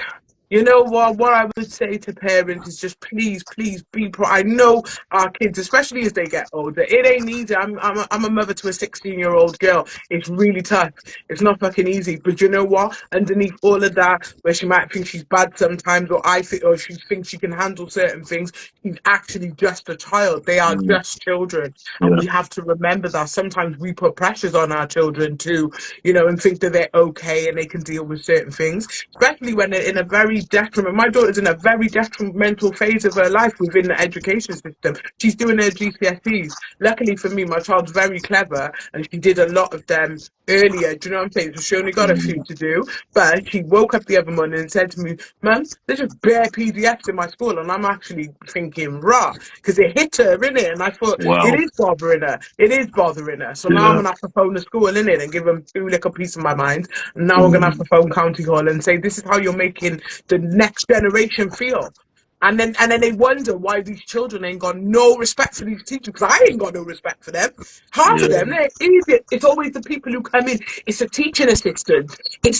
you know what? What I would say to parents is just please, please be pro. I know our kids, especially as they get older, it ain't easy. I'm a mother to a 16-year-old girl. It's really tough. It's not fucking easy. But you know what? Underneath all of that, where she might think she's bad sometimes, or she thinks she can handle certain things, she's actually just a child. They are Mm. just children, and Yeah. we have to remember that. Sometimes we put pressures on our children too, and think that they're okay and they can deal with certain things, especially when they're in a very detriment. My daughter's in a very detrimental phase of her life within the education system. She's doing her GCSEs. Luckily for me, my child's very clever and she did a lot of them earlier. Do you know what I'm saying? So she only got a few Mm. to do, but she woke up the other morning and said to me, "Mum, there's just bare PDFs in my school," and I'm actually thinking, "Rah," because it hit her, innit? And I thought it Wow. is bothering her. It is bothering her. So now I'm Yeah. gonna have to phone the school, innit, and give them two little piece of my mind. And now I'm gonna have Mm. to phone County Hall and say, "This is how you're making the next generation feel." And then they wonder why these children ain't got no respect for these teachers, because I ain't got no respect for them. Half of Yeah. them, they're idiots. It's always the people who come in. It's the teaching assistants. Do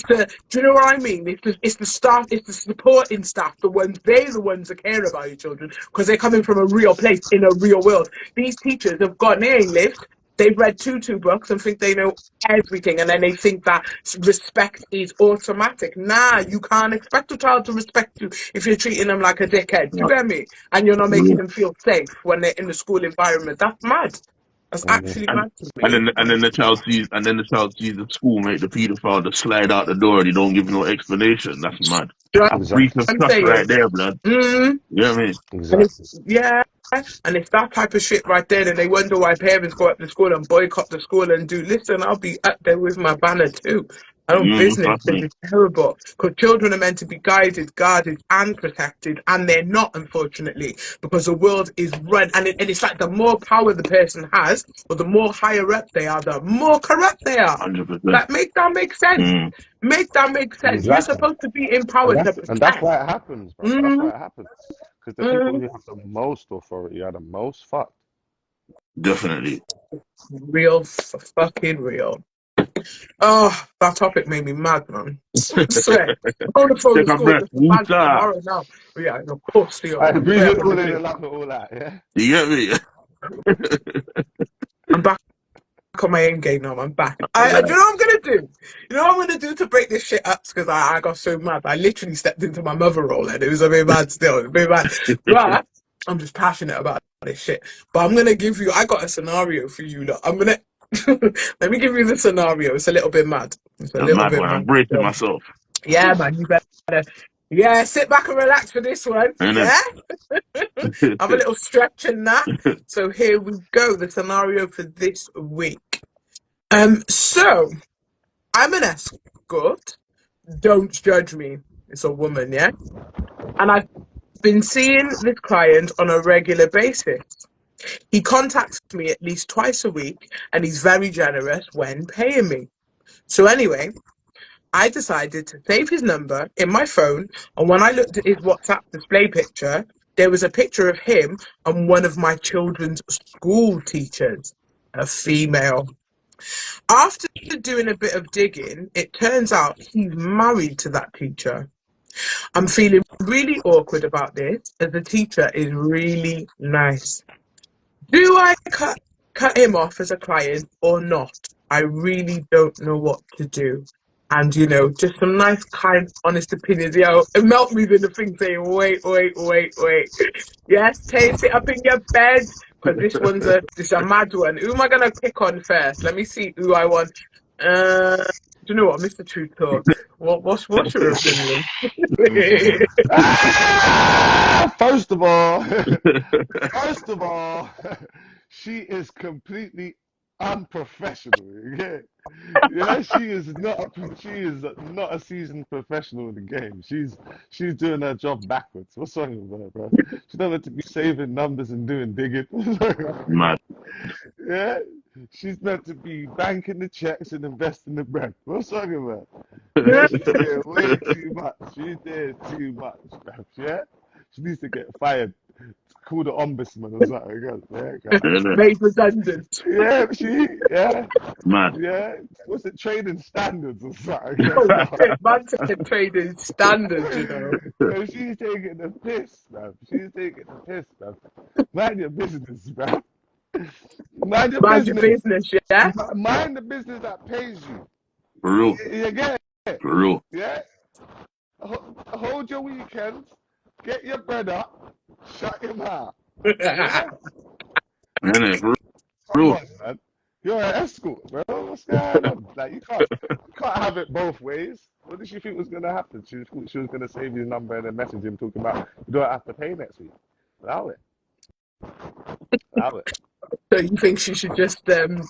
you know what I mean? It's the staff, it's the supporting staff, they're the ones that care about your children, because they're coming from a real place in a real world. These teachers have got, they ain't lived. they've read tutu books and think they know everything, and then they think that respect is automatic. Nah, you can't expect a child to respect you if you're treating them like a dickhead. You get me? And you're not making them feel safe when they're in the school environment. That's mad. That's actually And mad to me. then the child sees the schoolmate, the paedophile, just slide out the door and he don't give no explanation. That's mad. Do you know That's Exactly. breach of what I'm trust right saying? there, blood. Mm. You know what I mean? And Exactly. and it's that type of shit right there, and they wonder why parents go up to school and boycott the school and do. Listen, I'll be up there with my banner too. I don't business. Trust This me. is terrible because children are meant to be guided, guarded, and protected, and they're not, unfortunately, because the world is run, and it's like the more power the person has, or the more higher up they are, the more corrupt they are. 100%. Like, make that make sense. Mm. Make that make sense. You're Exactly. supposed to be in power to And that's protect. why it happens, bro. That's why it happens. Because the people who have the most authority are the most fucked. Definitely. Real, fucking real. Oh, that topic made me mad, man. I swear. I'm on the phone Take to a school breath. just to plan for Water. tomorrow now. But yeah, of course, Leo. I I'm breathe fair it all on in this. and laugh at all that, yeah? You get me? I'm back on my aim game now. I'm back. Do you know what I'm gonna do? You know what I'm gonna do to break this shit up? Because I got so mad. I literally stepped into my mother role and it was a bit mad still. A bit mad. But I'm just passionate about this shit. But I'm gonna give you. I got a scenario for you. Look, I'm gonna. Let me give you the scenario. It's a little bit mad. It's a I'm little mad bit one. I'm mad. bracing myself. Yeah, man. You better. Yeah, sit back and relax for this one. Innit? Yeah. Have a little stretch and that. So here we go. The scenario for this week. So I'm an escort. Don't judge me. It's a woman, yeah? And I've been seeing this client on a regular basis. He contacts me at least twice a week, and he's very generous when paying me. So anyway, I decided to save his number in my phone, and when I looked at his WhatsApp display picture, there was a picture of him and one of my children's school teachers, a female. After doing a bit of digging, it turns out he's married to that teacher. I'm feeling really awkward about this, as the teacher is really nice. Do I cut him off as a client or not? I really don't know what to do. And, you know, just some nice, kind, honest opinions. Yo, it melt me in the thing saying, wait. Yes, taste it up in your bed. Because this is a mad one. Who am I going to pick on first? Let me see who I want. Do you know what, Mr. TruuuTalk? What's your opinion? First of all, she is completely unprofessional. Yeah, she is not a seasoned professional in the game. She's doing her job backwards. What's wrong with her, bro? She don't have to be saving numbers and doing digging. Mad. Yeah, she's meant to be banking the checks and investing the bread. What's wrong with her? Yeah, she's doing way too much. She's doing too much, bro. Yeah, she needs to get fired. Call the ombudsman or something. Yeah, Made redundant. yeah. Mad. Yeah, what's it? Trading standards or something. Oh, shit, man said trading standards, you know. So she's taking the piss, man. Mind your business, man. Mind your business, yeah? Mind the business that pays you. For real. You get it? For real. Yeah? Hold your weekends, get your bread up, shut him out. Yeah? Innit? For Come real. on, man. You're an escort, bro. What's going on? Like, you can't have it both ways. What did she think was going to happen? She thought she was going to save his number and then message him talking about, you don't have to pay next week. Allow it. So you think she should just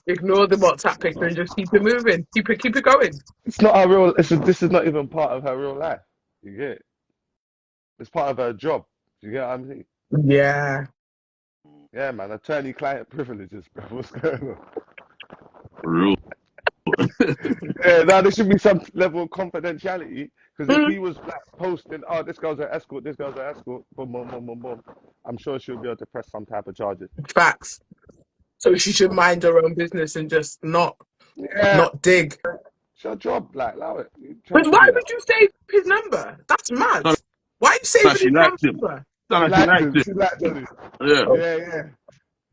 ignore the WhatsApp picture and just keep it moving, keep it going? It's not her real. This is not even part of her real life. You get it? It's part of her job. You get what I'm saying? Yeah. Yeah, man. Attorney-client privileges, bro. What's going on? For real. Yeah, now there should be some level of confidentiality, because if he was like posting, oh, this girl's an escort, boom, boom, boom, boom, boom, I'm sure she'll be able to press some type of charges. Facts. So she should mind her own business and just not dig. It's your job, like, allow it. But why would you save his number? That's mad. Why are you saving his number? She liked him. Yeah.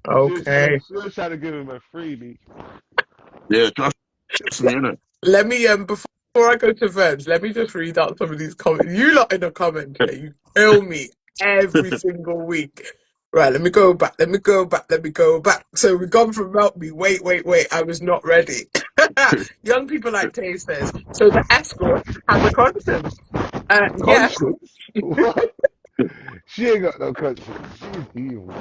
Okay. She was trying to give him a freebie. Yeah, trust me, innit? Let me before I go to Verbs, let me just read out some of these comments. You lot in the comments, yeah, you kill me every single week. Right, let me go back. So we've gone from Melt Me. Wait. I was not ready. Young people like Tay says, so the escort has a conscience. Yeah. Conscience? What? She ain't got no conscience. She's evil.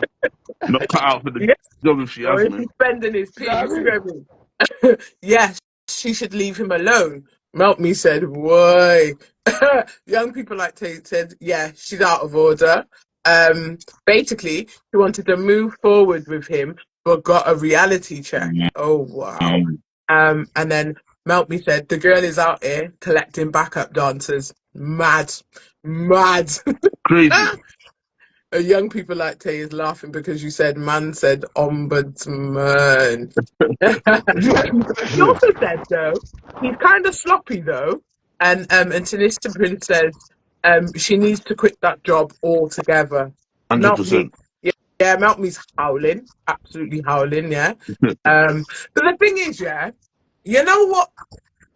Not cut out for the Yeah. job if she Or has, is he man. spending his You know what I piece? You mean? know what I mean? Yes, she should leave him alone. Melt Me said, why? Young people like Tate said, yeah, she's out of order. Basically, she wanted to move forward with him, but got a reality check. Oh, wow. And then Melt Me said, the girl is out here collecting backup dancers. Mad. Crazy. Young people like Tay is laughing because you said man said ombudsman. He Listen, also said though he's kind of sloppy though, and Tanista Prince says she needs to quit that job altogether. Melt Me, 100%. yeah, Melt Me's howling, absolutely howling, yeah. But the thing is, yeah, you know what?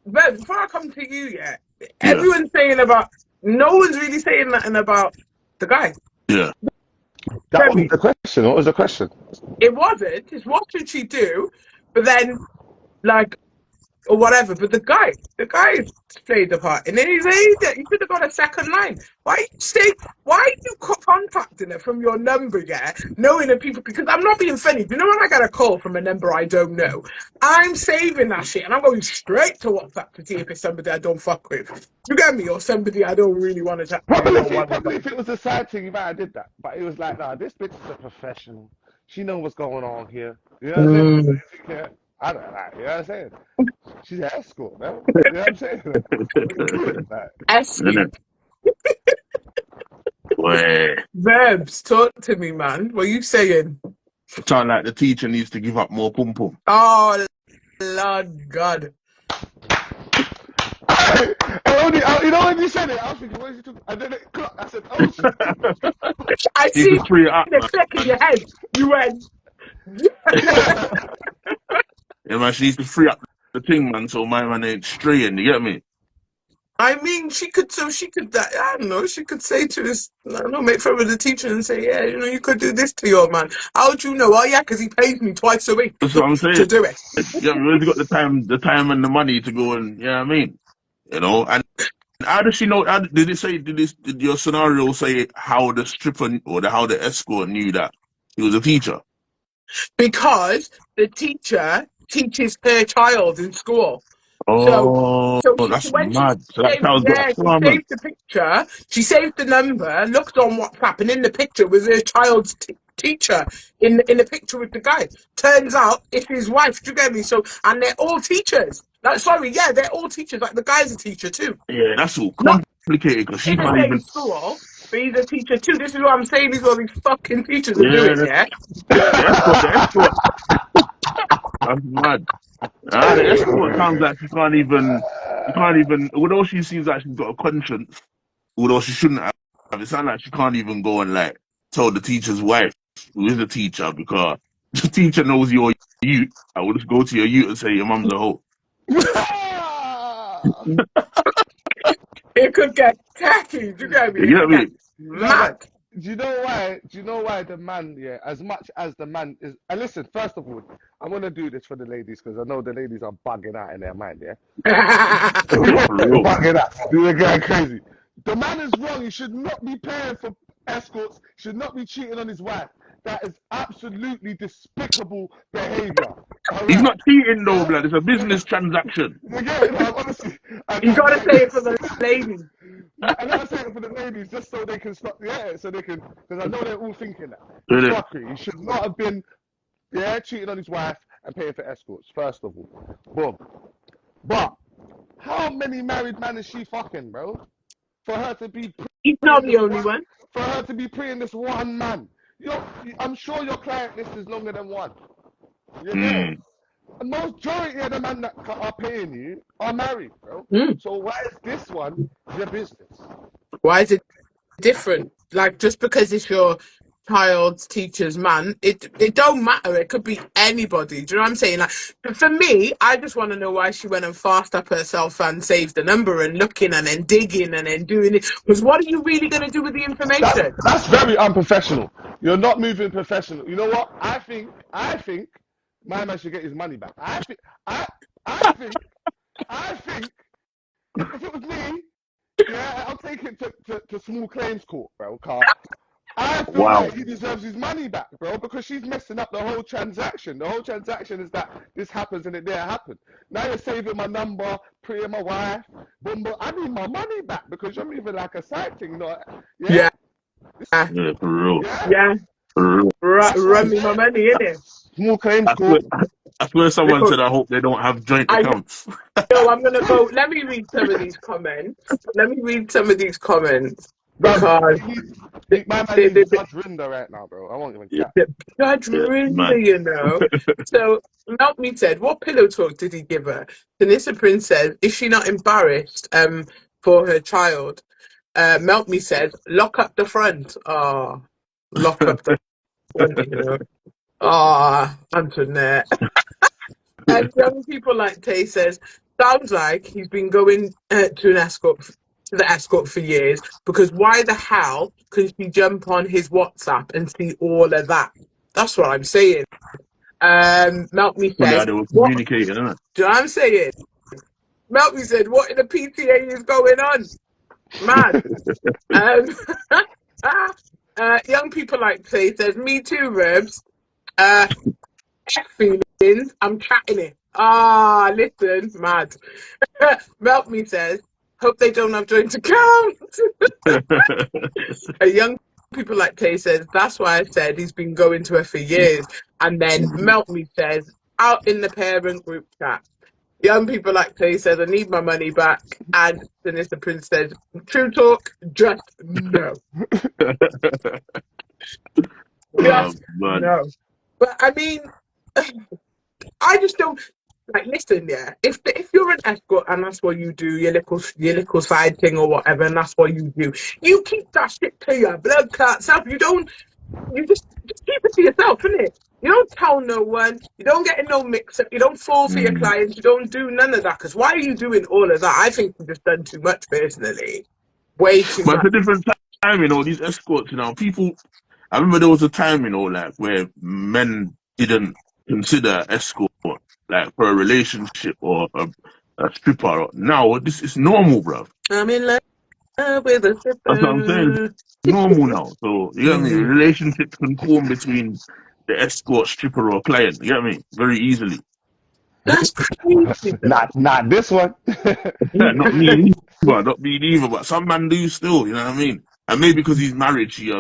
But before I come to you, yeah, Yeah, everyone's saying about no one's really saying nothing about the guy. yeah. that Remy. wasn't the question. What was the question? It wasn't. It's what should she do? But then, like, or whatever. But the guy played the part, and then he should have got a second line. Why are you contacting her from your number? Yeah, knowing that people, because I'm not being funny. You know when I get a call from a number I don't know, I'm saving that shit and I'm going straight to WhatsApp to see if it's somebody I don't fuck with. You get me, or somebody I don't really want to chat to or whatever. Probably if it was a side thing, you might have did that. But it was like, nah, this bitch is a professional. She knows what's going on here. You know what I'm saying? Mm. Yeah. I don't know. You know what I'm saying? She's an escort, man. You know what I'm saying? Like, Esky. Innit? Boy, Verbs, talk to me, man. What are you saying? sound like the teacher needs to give up more pum pum. Oh, Lord God. you know when you said it, I was thinking, what is he talking? And then it clocked. I said, oh shit. I Need see to free it up, the click in your head. You went. Yeah. Yeah, man, she needs to free up the thing, man, so my man ain't straying, you get me? I mean, she could, I don't know, she could say to this, I don't know, make friend with the teacher and say, yeah, you know, you could do this to your man. How do you know? Oh, yeah, because he pays me twice a week That's what I'm to saying. do it. Yeah, we already got the time and the money to go and, you know what I mean? You know, and how does she know? Did your scenario say how the stripper or how the escort knew that he was a teacher? Because the teacher teaches her child in school. So, Oh, that's when she mad. So that saved, child's got yeah, she karma. saved the picture. She saved the number, looked on WhatsApp, and in the picture was her child's teacher in the picture with the guy. Turns out it's his wife. Do you get me? So, and they're all teachers. Like, sorry, yeah, they're all teachers. Like the guy's a teacher too. Yeah, that's all Not complicated because she in the can't same even. school, but he's a teacher too. This is what I'm saying. These all these fucking teachers are Yeah, doing. Yeah. the escort. That's mad. The escort sounds like she can't even. She can't even. Although she seems like she's got a conscience, although she shouldn't have. It sounds like she can't even go and like tell the teacher's wife, who is a teacher, because the teacher knows you're you. I will just go to your you and say your mum's a hoe. It could get tacky. Do you get me? You It get could get me? No, mad. but do you know why? Do you know why the man, yeah, as much as the man is, and listen, first of all, I'm gonna do this for the ladies because I know the ladies are bugging out in their mind, yeah? For real. Bugging out. You're going crazy. The man is wrong. He should not be paying for escorts. He should not be cheating on his wife. That is absolutely despicable behavior. All He's right. not cheating though, blood. It's a business transaction. Again, honestly, You gotta say it for the ladies. I gotta say it for the ladies just so they can stop. Yeah, so they can, because I know they're all thinking that. It's Really? fuckery. He should not have been, yeah, cheating on his wife and paying for escorts. First of all, boom. But how many married men is she fucking, bro? For her to be He's not the only one. for her to be preying this one man. I'm sure your client list is longer than one. You get it? The majority of the men that are paying you are married, bro. So why is this one your business? Why is it different? Like just because it's your child's teacher's man, it don't matter. It could be anybody. Do you know what I'm saying? Like, for me, I just want to know why she went and fast up herself and saved the number and looking and then digging and then doing it. Because what are you really going to do with the information? That's very unprofessional. You're not moving professional. You know what? I think my man should get his money back. I think if it was me, yeah, I'll take it to small claims court, bro. I feel like he deserves his money back, bro, because she's messing up the whole transaction. The whole transaction is that this happens and it didn't happen. Now you're saving my number, preying my wife, boom, boom. I need my money back because you're moving like a side thing, not Yeah, Yeah, for real. yeah. For real. Run me my money, innit? Small claims court. I swear someone said I hope they don't have joint accounts. No, I'm gonna go. Let me read some of these comments. Because my man is Judge Rinder right now, bro. I won't even chat. Judge Rinder, you know. So Melt Me said, what pillow talk did he give her? Tanissa Prince said, is she not embarrassed for her child? Melt Me said, lock up the front. Oh, lock up the front, you know. Oh, Antoinette. And young people like Tay says, sounds like he's been going to the escort for years, because why the hell could she jump on his WhatsApp and see all of that? That's what I'm saying. Melt Me says, they were communicating, isn't it? Do you know what I'm saying? Melt Me said, what in the PTA is going on? Mad. Young people like Tay says, me too, Verbz. Feelings, I'm chatting it. Listen, mad. Melt Me says, hope they don't have joint accounts. Young people like Tay says, that's why I said he's been going to her for years. And then Melt Me says, out in the parent group chat. Young people like Tay says, I need my money back. And Tanissa Prince says, TruuuTalk, just no. Just no. But I mean, I just don't like. Listen, yeah. If you're an escort and that's what you do, your little side thing or whatever, and that's what you do, you keep that shit to your blood clot self. You just keep it to yourself, innit? You don't tell no one. You don't get in no mix up. You don't fall for your clients. You don't do none of that. Because why are you doing all of that? I think you've just done too much, personally. Way too much. But it's a different time, you know. These escorts, you know, people. I remember there was a time, you know, like where men didn't consider escort like for a relationship or a stripper. Now this is normal, bro. I'm in love with a stripper. That's what I'm saying. It's normal now. So you get me? Relationships can form between the escort, stripper, or client. You get me? Very easily. That's crazy. Not this one. Not me either. But some men do still. You know what I mean? And maybe because he's married, she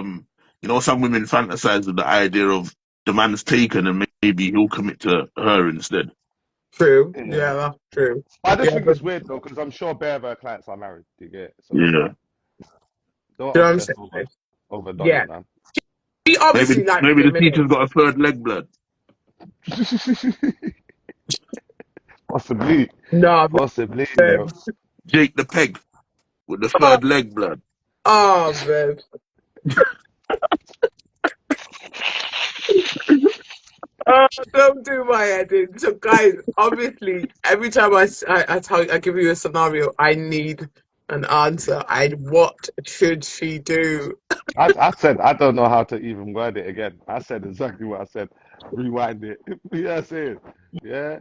you know, some women fantasize with the idea of the man's taken and maybe he'll commit to her instead. True. Yeah, that's true. I just think it's weird though, because I'm sure bare of her clients are married. Do you get it? So, yeah. Don't obsess over dollar, man. He obviously maybe the teacher's got a third leg blood. Possibly. No, possibly. No. Jake the Peg with the third leg blood. Oh, man. Don't do my head in. So, guys, obviously, every time I give you a scenario, I need an answer. What should she do? I said I don't know how to even word it again. I said exactly what I said. Rewind it. Yeah, I said. Yeah.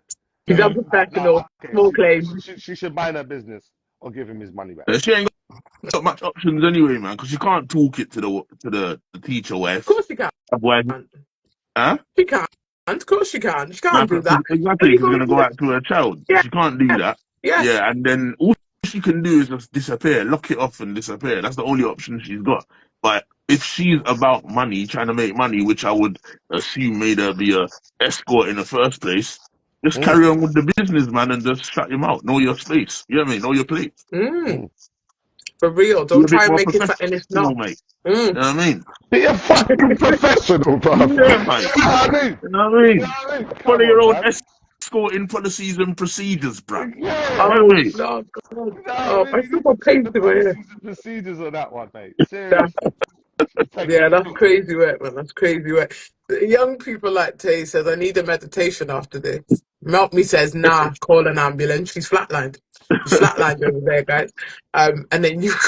She's unprofessional. Small claims. She should mind her business or give him his money back. She ain't got much options anyway, man, because she can't talk it to the teacher wife. Of course she can. Huh? She can't. Of course she can. She can't do that. Exactly. She's gonna go out to her child. Yeah. She can't do that. Yeah. Yeah, and then all she can do is just disappear, lock it off and disappear. That's the only option she's got. But if she's about money, trying to make money, which I would assume made her be a escort in the first place, just carry on with the business, man, and just shut him out. Know your space. You know what I mean? Know your place. For real. Don't try and make it something it's not. Mate. You know what I mean? Be a fucking professional, bro. Yeah, you know what I mean? Follow your own escorting policies and procedures, bro. Yeah. I still got paid to it. Procedures on that one, mate. Seriously. She's taking Yeah, the that's call. crazy work, man. That's crazy work. The young people like Tay says, I need a meditation after this. Melt Me says, nah, call an ambulance. She's flatlined. She's flatlined over there, guys. And then you've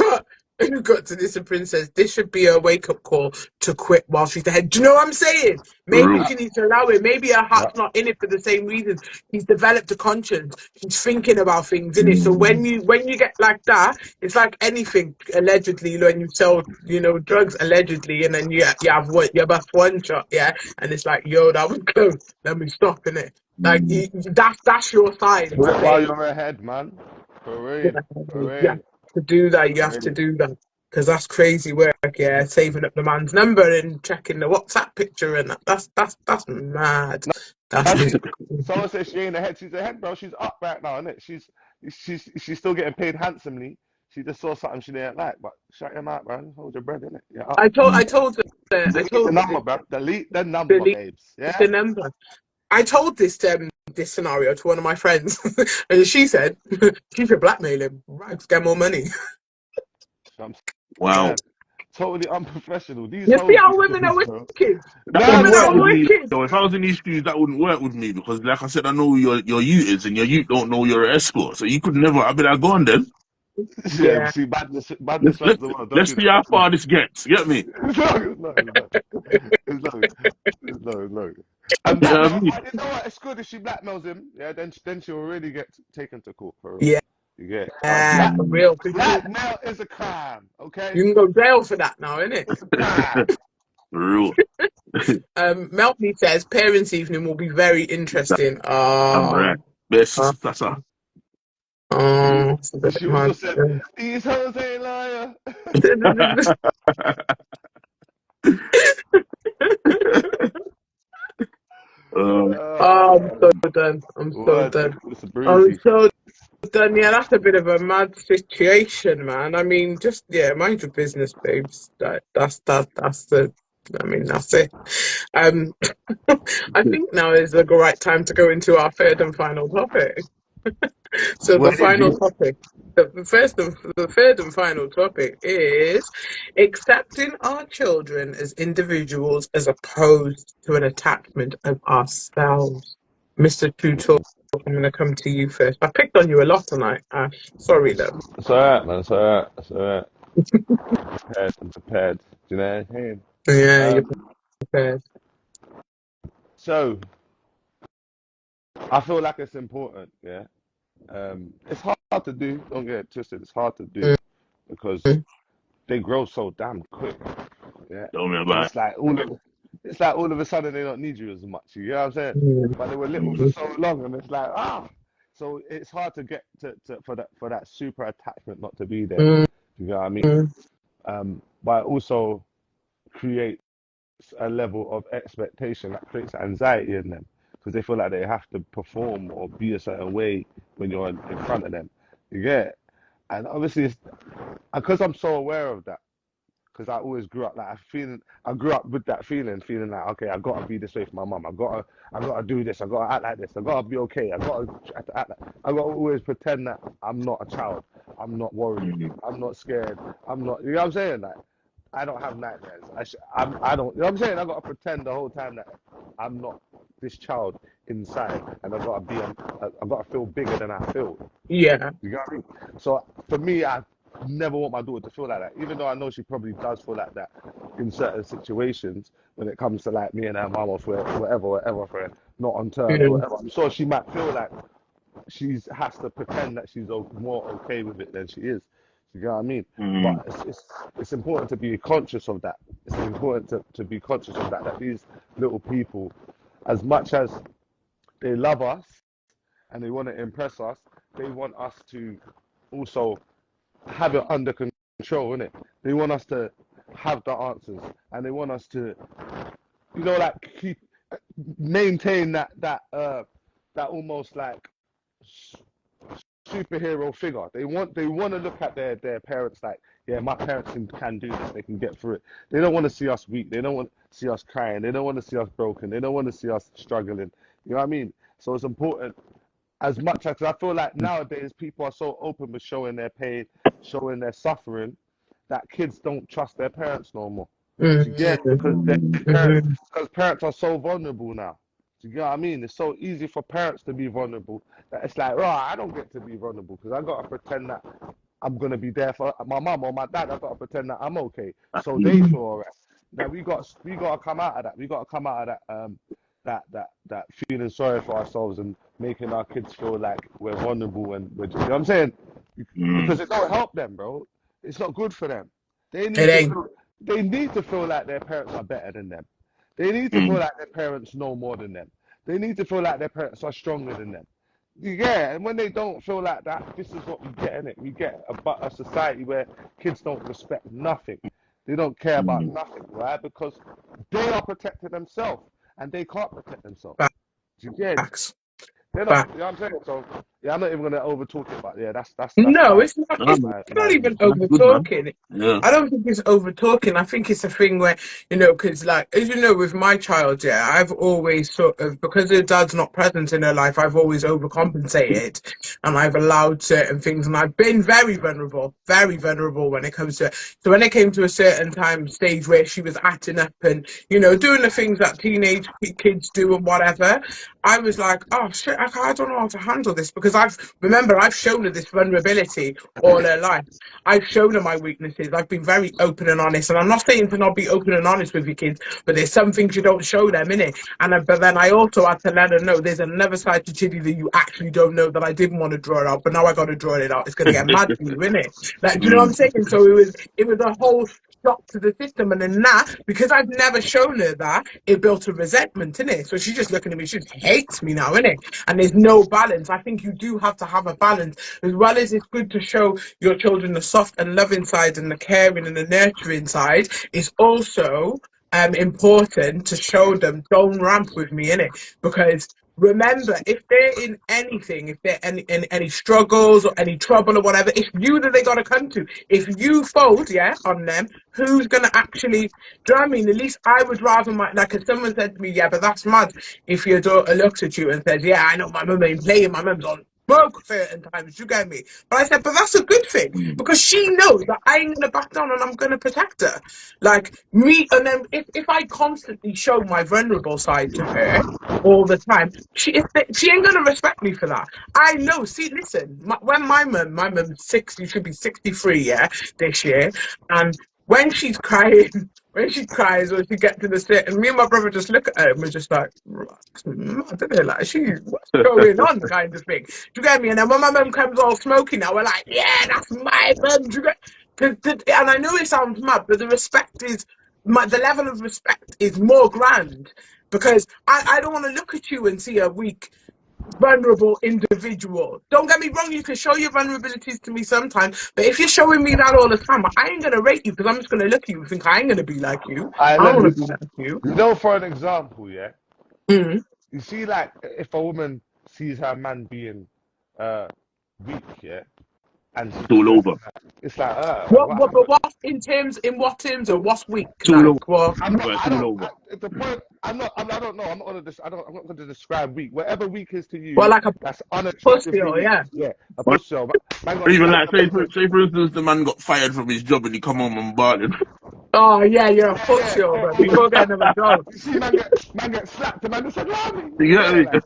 got to this princess. This should be a wake-up call to quit while she's ahead. Do you know what I'm saying? Maybe Real. she needs to allow it. Maybe her Yeah. heart's not in it for the same reason. She's developed a conscience. She's thinking about things, innit? So when you get like that, it's like anything, allegedly, when you sell, drugs allegedly, and then you have one shot, yeah, and it's like, yo, that was close. Let me stop, innit? Like that's your sign to Quit while say, you're ahead, man. For yeah, real. For you have real. to do that. You For have to real. do that because that's crazy work. Yeah, saving up the man's number and checking the WhatsApp picture and that. That's mad. That Now is. someone says she ain't ahead. She's ahead, bro. She's up right now, innit? She's still getting paid handsomely. She just saw something she didn't like, but shut your mouth, bro. Hold your bread, innit? You're up. I told her, I Delete the told her, number, bro. Delete the number, delete babes. Yeah? the number. I told this scenario to one of my friends, and she said she should blackmail him, right, to get more money. So I'm Wow. saying, totally unprofessional. These You see hoes, how these women are girls, bro. wicked? That Nah, wouldn't Women work are with nah. me wicked. though. If I was in these shoes, that wouldn't work with me because, like I said, I know who your youth is, and your youth don't know you're an escort, so you could never. I'd be like, go on then. Yeah, Yeah. see, badness Let's runs let's the world. Don't let's do see that. how It's not. far this gets. Get me? It's not. It's not. It's not. It's not. It's not. It's not. And You know blackmail. what I mean? You know what? It's good if she blackmails him. Yeah, then she'll really get taken to court for real. Yeah, You get it? But for real. 'Cause blackmail is a crime. Okay, you can go jail for that now, innit? it's a crime. For real. Melanie says parents' evening will be very interesting. I'm right. Best. That's a. It's a bit She also hard. said, "These hoes ain't liar." I'm so Um, done. I'm so what? done. It's a I'm breezy. so done. Yeah, that's a bit of a mad situation, man. I mean, just mind your business, babes. That's the. I mean, that's it. Um, I think now is the right time to go into our third and final topic. So the What is final it? topic, the third and final topic is accepting our children as individuals as opposed to an attachment of ourselves. Mr. TruuuTalk, I'm going to come to you first. I picked on you a lot tonight, Ash. Sorry, love. It's alright, man. It's alright. It's alright. Prepared. I'm prepared. Do you know what I mean? Yeah, you're Um, prepared. so I feel like it's important. Yeah. It's hard to do. Don't get it twisted. It's hard to do because Mhm. they grow so damn quick. Yeah. Tell me And about it's like all of a sudden they don't need you as much. You know what I'm saying? But they were little for it. so long, and it's like So it's hard to get for that super attachment not to be there. Mhm. You know what I mean? Mhm. But it also creates a level of expectation that creates anxiety in them because they feel like they have to perform or be a certain way when you're in front of them. You get it? And obviously, it's because I'm so aware of that. Because I always grew up I grew up with that feeling like, okay, I gotta be this way for my mum. I gotta do this. I gotta act like this. I gotta be okay. I gotta try to act like. I gotta always pretend that I'm not a child. I'm not worried. I'm not scared. I'm not. You know what I'm saying? Like, I don't have nightmares. I don't. You know what I'm saying? I gotta pretend the whole time that I'm not this child inside, and I gotta feel bigger than I feel. Yeah. You got me? So for me, I never want my daughter to feel like that, even though I know she probably does feel like that in certain situations when it comes to like me and her mum or for whatever, for not on terms or Mhm. whatever. I'm sure she might feel like she has to pretend that she's more okay with it than she is. You know what I mean? But it's important to be conscious of that. It's important to be conscious of that these little people, as much as they love us and they want to impress us, they want us to also have it under control, innit? They want us to have the answers, and they want us to, like keep maintain that almost like superhero figure. They want to look at their parents like, yeah, my parents can do this. They can get through it. They don't want to see us weak. They don't want to see us crying. They don't want to see us broken. They don't want to see us struggling. You know what I mean? So it's important as much as I feel like nowadays people are so open with showing their pain, showing their suffering, that kids don't trust their parents no more. Do you get? Because Mm. parents are so vulnerable now. Do you get what I mean? It's so easy for parents to be vulnerable that it's like, right, I don't get to be vulnerable because I gotta pretend that I'm gonna be there for my mum or my dad. I gotta pretend that I'm okay, so they feel alright. Now we gotta come out of that. We gotta come out of that feeling sorry for ourselves and making our kids feel like we're vulnerable and you know what I'm saying? Because it don't help them, bro. It's not good for them. They It need to ain't. feel they need to feel like their parents are better than them. They need to feel like their parents know more than them. They need to feel like their parents are stronger than them. Yeah, and when they don't feel like that, this is what we get, innit? We get a society where kids don't respect nothing. They don't care about nothing, right? Because they are protecting themselves and they can't protect themselves. Do you get it? Facts. They're not, you know what I'm saying? So, yeah, I'm not even going to over talk it, but yeah, that's No, my, it's not. Nah, It's man, not even that's over good, man. talking. Yeah. I don't think it's over talking. I think it's a thing where, because like, as you know, with my child, yeah, I've always sort of, because her dad's not present in her life, I've always overcompensated and I've allowed certain things and I've been very vulnerable when it comes to it. So when it came to a certain stage where she was acting up and, doing the things that teenage kids do and whatever, I was like, oh shit, I don't know how to handle this because I've shown her this vulnerability all her life. I've shown her my weaknesses. I've been very open and honest. And I'm not saying to not be open and honest with your kids, but there's some things you don't show them, innit? But then I also had to let her know there's another side to Chiddy that you actually don't know that I didn't want to draw it out, but now I got to draw it out. It's going to get mad for you, innit? Like, do you know what I'm saying? So it was a whole shock to the system. And then because I've never shown her that, it built a resentment, innit? So she's just looking at me, she just hates me now, innit? And there's no balance. I think you do have to have a balance. As well as it's good to show your children the soft and loving side and the caring and the nurturing side, it's also important to show them don't ramp with me, innit? Because remember, if they're in anything, if they're in any struggles or any trouble or whatever, it's you that they gotta come to. If you fold, on them, who's gonna actually, do you know what I mean? At least I would rather like if someone said to me, yeah, but that's mad if your daughter looks at you and says, yeah, I know my mum ain't playing, my mum's on broke certain times, you get me? But I said, but that's a good thing because she knows that I ain't gonna back down and I'm gonna protect her. Like me, and then if I constantly show my vulnerable side to her all the time, she ain't gonna respect me for that. I know. See, listen, when my mum's 60, should be 63, this year, and when she's crying, when she cries or she gets to the set, and me and my brother just look at her and we're just like, I don't know, like, what's going on, kind of thing. Do you get me? And then when my mum comes all smoky now, we're like, yeah, that's my mum. Do you get? And I know it sounds mad, but the respect is, the level of respect is more grand because I don't want to look at you and see a weak, vulnerable individual. Don't get me wrong, you can show your vulnerabilities to me sometimes, but if you're showing me that all the time, I ain't gonna rate you because I'm just gonna look at you and think I ain't gonna be like you. I don't want to be like you. for an example, Mm. you see, like, if a woman sees her man being weak, and she's It's all over. it's like, What in what terms or what's weak? It's all over. Like what? It's all over. The point, I don't know. I'm not going to describe weak. Whatever weak is to you, Well, like a that's pussy, unattractively weak. yeah. Yeah, a pussy. Man Or even like, say for instance, the man got fired from his job and he come home and barred. Oh yeah, you're a pussy, but you go get another job. You see, man get slapped. The man just said, "Love me." You get me? Like,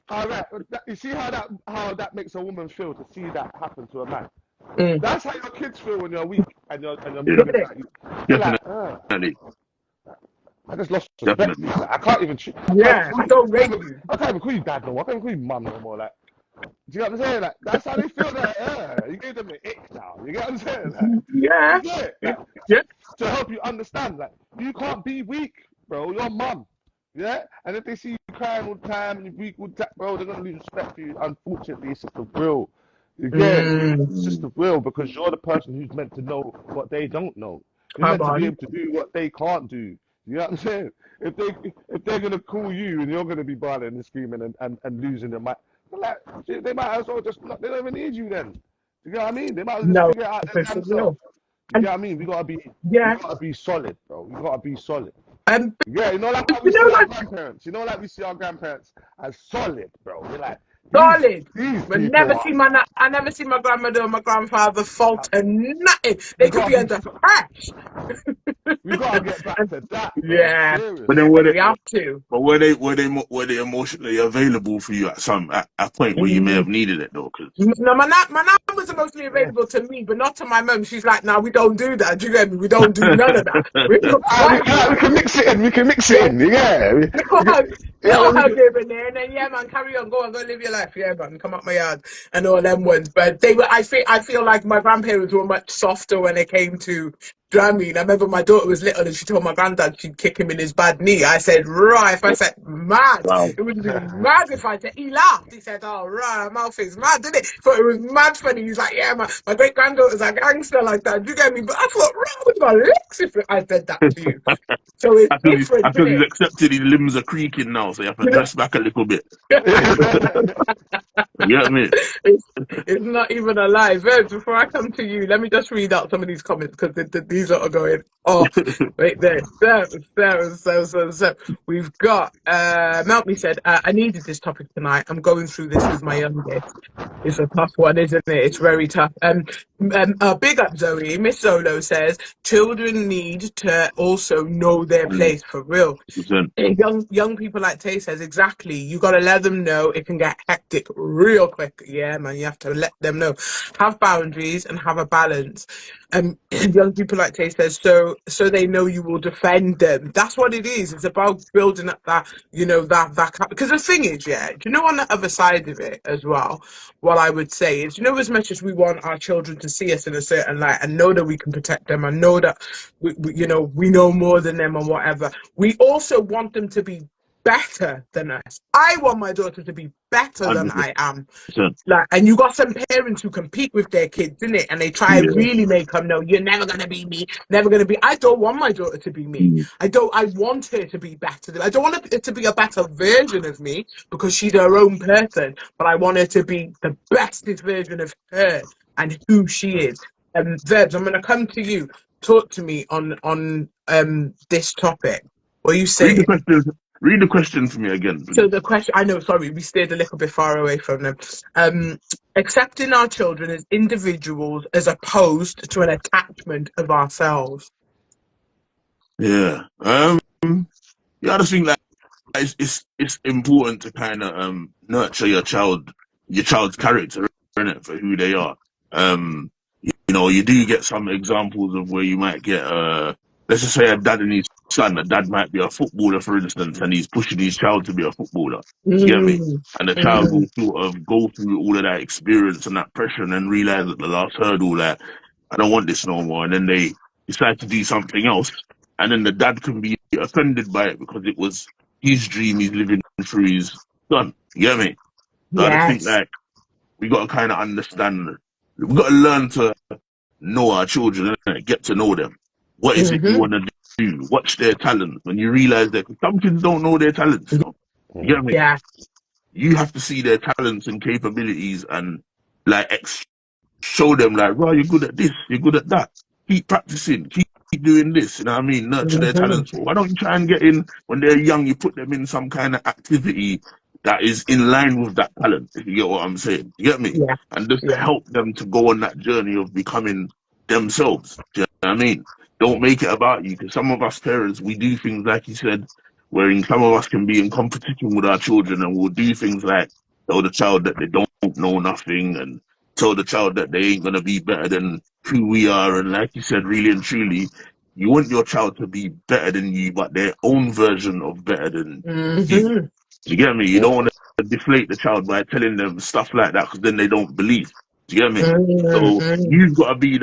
all right. You see how that makes a woman feel to see that happen to a man. Mm. That's how your kids feel when you're weak and you're Yeah. moving like you're like, Definitely. I just lost respect. Definitely. I can't even. I don't rate you. I can't even call you dad no more. I can't even call you mum no more. Like, do you know what I'm saying? Like, that's how they feel. Like, you gave them the ick now. You get what I'm saying? Like, Yeah. you get it? Like, Yeah. To help you understand, like, you can't be weak, bro. You're mum. Yeah? And if they see you crying all the time and you're weak all the time, bro, they're going to lose respect for you. Unfortunately, it's just the real. You get it? It's just the real because you're the person who's meant to know what they don't know. You're meant to be able to do what they can't do. You know what I'm saying? If they're going to call you and you're going to be bawling and screaming and losing their mind, like, they might as well just not, they don't even need you then. You know what I mean? They might as well just figure it out themselves. You know what I mean? We gotta be solid, bro. We gotta be solid. Yeah, you know, like how we see our grandparents. You know, like we see our grandparents as solid, bro. We're like, Solid. These I people never are. see I never see my grandmother or my grandfather falter nothing. We They could gotta be be. under crash. We gotta get back And to that, bro. yeah, But then Seriously. we have to. but were they emotionally available for you at a point where you may Mm. have needed it though? Because No, my nan was emotionally available to me, but not to my mum. She's like, "No, we don't do that. Do you get me? We don't do none of that. We don't, why? We can mix it in. We can mix it Yeah, in. Yeah. little hug, Yeah. little hug here and there, and then yeah, man, carry on, go live your life, yeah, man, come up my yard and all them ones. But they were, I feel like my grandparents were much softer when it came to. Do you know what I mean? I remember my daughter was little and she told my granddad she'd kick him in his bad knee. I said, right. If I said mad, wow, it would be mad if I said. He laughed. He said, "Oh, right, my mouth is mad, didn't it?" But it was mad funny. He's like, "Yeah, my great granddaughter's a gangster like that. Do you get me?" But I thought, right, with my legs if I said that to you. So it's different, isn't because he's it? accepted his limbs are creaking now, so you have to You know? dress back a little bit. You get me? It's not even a lie. Verbz, before I come to you, let me just read out some of these comments because these are going off. Right there. So. We've got, Meltme said, I needed this topic tonight. I'm going through this with my youngest. It's a tough one, isn't it? It's very tough. Big up Zoe. Miss Solo says, children need to also know their place for real. Young people like Tay says, exactly. You got to let them know it can get hectic real quick. Yeah, man, you have to let them know. Have boundaries and have a balance. Young people like Tay says, so they know you will defend them. That's what it is. It's about building up that, because the thing is, yeah, do you know, on the other side of it as well, what I would say is, as much as we want our children to see us in a certain light and know that we can protect them and know that we know more than them and whatever, we also want them to be better than us. I want my daughter to be better than I am. And you got some parents who compete with their kids, innit? And they try really make them know, you're never gonna be me, never gonna be. I don't want my daughter to be me. I want her to be better. I don't want her to be a better version of me because she's her own person, but I want her to be the bestest version of her and who she is. Verbz, I'm gonna come to you. Talk to me on this topic. What are you saying? Read the question for me again, please. So the question, I know, sorry, we stayed a little bit far away from them. Accepting our children as individuals as opposed to an attachment of ourselves. Yeah. Yeah, I just think that it's important to kind of nurture your child's character, innit, for who they are. You do get some examples of where you might get let's just say a dad and his son. A dad might be a footballer, for instance, and he's pushing his child to be a footballer. You get me? And the child will sort of go through all of that experience and that pressure and then realize at the last hurdle that I don't want this no more. And then they decide to do something else. And then the dad can be offended by it because it was his dream he's living through his son. You get me? So I just think like we got to kind of understand, we got to learn to know our children and get to know them. What is it you want to do? Watch their talents. When you realize that some kids don't know their talents, you get me? Yeah. You have to see their talents and capabilities and like show them like, well, you're good at this, you're good at that. Keep practicing, keep doing this, you know what I mean? Nurture their talents. Why don't you try and get in when they're young, you put them in some kind of activity that is in line with that talent, if you get what I'm saying. You get me? Yeah. And just help them to go on that journey of becoming themselves. Do you know what I mean? Don't make it about you, because some of us parents, we do things like you said, wherein some of us can be in competition with our children and we'll do things like tell the child that they don't know nothing and tell the child that they ain't going to be better than who we are. And like you said, really and truly, you want your child to be better than you, but their own version of better than you. You get me? You don't want to deflate the child by telling them stuff like that because then they don't believe. Do you get me? So you've got to be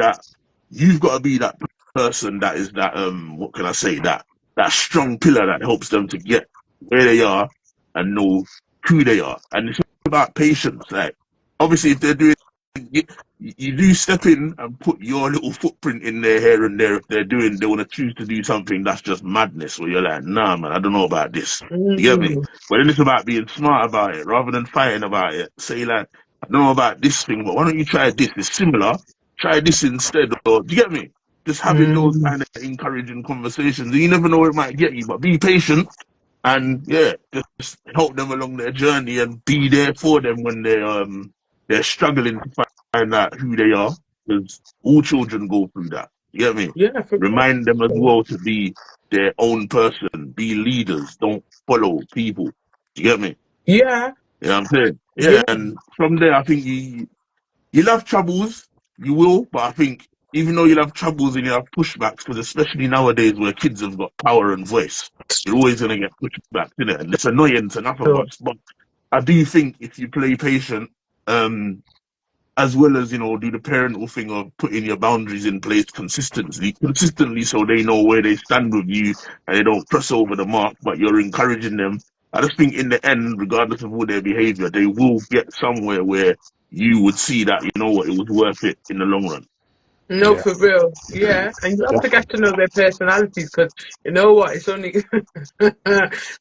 that person that is that what can I say, that strong pillar that helps them to get where they are and know who they are. And it's about patience. Like obviously if they're doing, you do step in and put your little footprint in their here and there. If they want to choose to do something that's just madness, where you're like, nah, man, I don't know about this. You get me? But then it's about being smart about it rather than fighting about it. Say like, I don't know about this thing, but why don't you try this? It's similar. Try this instead. Or do you get me? Just having those kind of encouraging conversations. You never know where it might get you, but be patient. and yeah, just help them along their journey and be there for them when they're struggling to find out who they are, because all children go through that. You get me? Yeah, for Remind them as sure. well to be their own person, be leaders, don't follow people. You get me? Yeah, You know what I'm saying? Yeah, yeah. and from there, I think you'll have troubles, you will, but I think even though you'll have troubles and you'll have pushbacks, because especially nowadays where kids have got power and voice, you're always going to get pushback, innit? And it's annoying to enough of Sure. us. But I do think if you play patient, as well as, do the parental thing of putting your boundaries in place consistently so they know where they stand with you and they don't cross over the mark, but you're encouraging them. I just think in the end, regardless of all their behavior, they will get somewhere where you would see that, it was worth it in the long run. No, Yeah. for real. Yeah, and you have to get to know their personalities, because you know what? It's only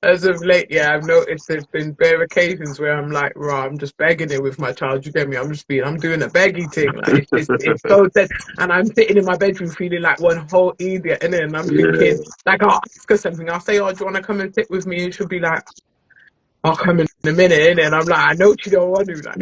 as of late, yeah, I've noticed there's been bare occasions where I'm like, raw, I'm just begging it with my child. You get me? I'm doing a beggy thing. Like it's so dead, and I'm sitting in my bedroom feeling like one whole idiot, innit? And I'm thinking, like, I'll ask her something. I'll say, oh, do you want to come and sit with me? And she'll be like, I'll come in a minute, and I'm like, I know she don't want to. Like,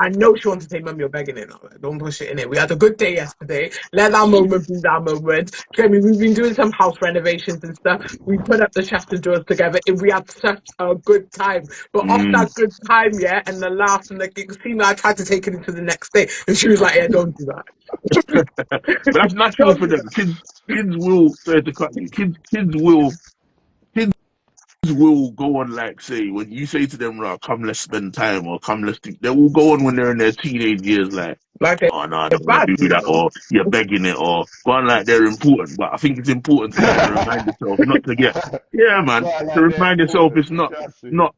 I know she wants to say, Mum, you're begging it. Like, don't push it in it. We had a good day yesterday. Let that moment be that moment. Get me? We've been doing some house renovations and stuff. We put up the chest of drawers together, and we had such a good time. But off that good time, yeah, and the laughs and the giggles, I tried to take it into the next day, and she was like, yeah, don't do that. But that's natural for them. Kids will, sorry to cut you, kids will go on, like, say, when you say to them, right, come let's spend time, or come let's do, they will go on when they're in their teenage years, like, oh no, I don't want bad, to do that, or you're begging it, or go on like they're important. But I think it's important to kind of remind yourself not to get, yeah, man, to remind yourself it's not,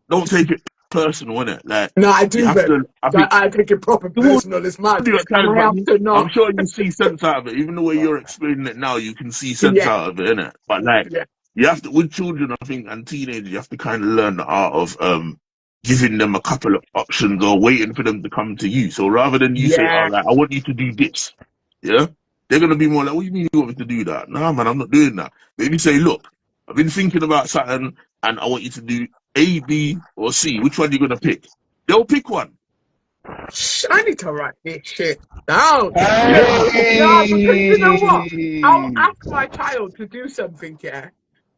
don't take it personal, innit? Like, no, I you do, have but to, I think, I take it proper you will personal. It's mad, do at and times, I but have to I'm not. sure you see sense out of it. Even the way you're explaining it now, you can see sense Yeah, out of it, innit? But like, yeah, you have to, with children, I think, and teenagers, you have to kind of learn the art of giving them a couple of options or waiting for them to come to you. So rather than you say, "Oh, yeah. like, I want you to do this," yeah, they're gonna be more like, "What do you mean you want me to do that?" Nah, man, I'm not doing that. But if you say, "Look, I've been thinking about something, and I want you to do A, B, or C. Which one are you gonna pick?" They'll pick one. I need to write this shit down. No, because you know what? I'll Hey! ask my child to do something, yeah.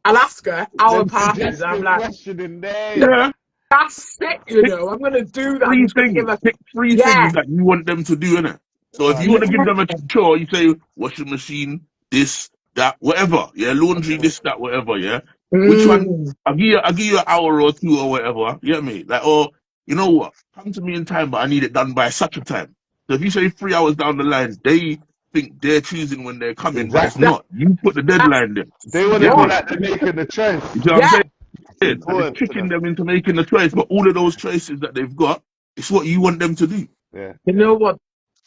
I'll ask her our Them passes. I'm suggestive like, questioning there. Yeah. that's it, I'm gonna do that. I'm just gonna give her, Pick three yeah. things that you want them to do, innit? So if Oh, you want Yeah. to give them a chore, you say washing machine, this, that, whatever. Yeah, laundry, this, that, whatever. Yeah. Which one? Mm, I'll give you an hour or two or whatever. You get me? Like, or you know what? Come to me in time, but I need it done by such a time. So if you say 3 hours down the line, they think they're choosing when they're coming, but it's exactly. that's not. You put the deadline there. They You want to get feel me? what? like they're making the choice. You see what I'm Yeah, saying? It's And it's important for tricking them. them into making a choice, but all of those choices that they've got, it's what you want them to do. Yeah, you know what?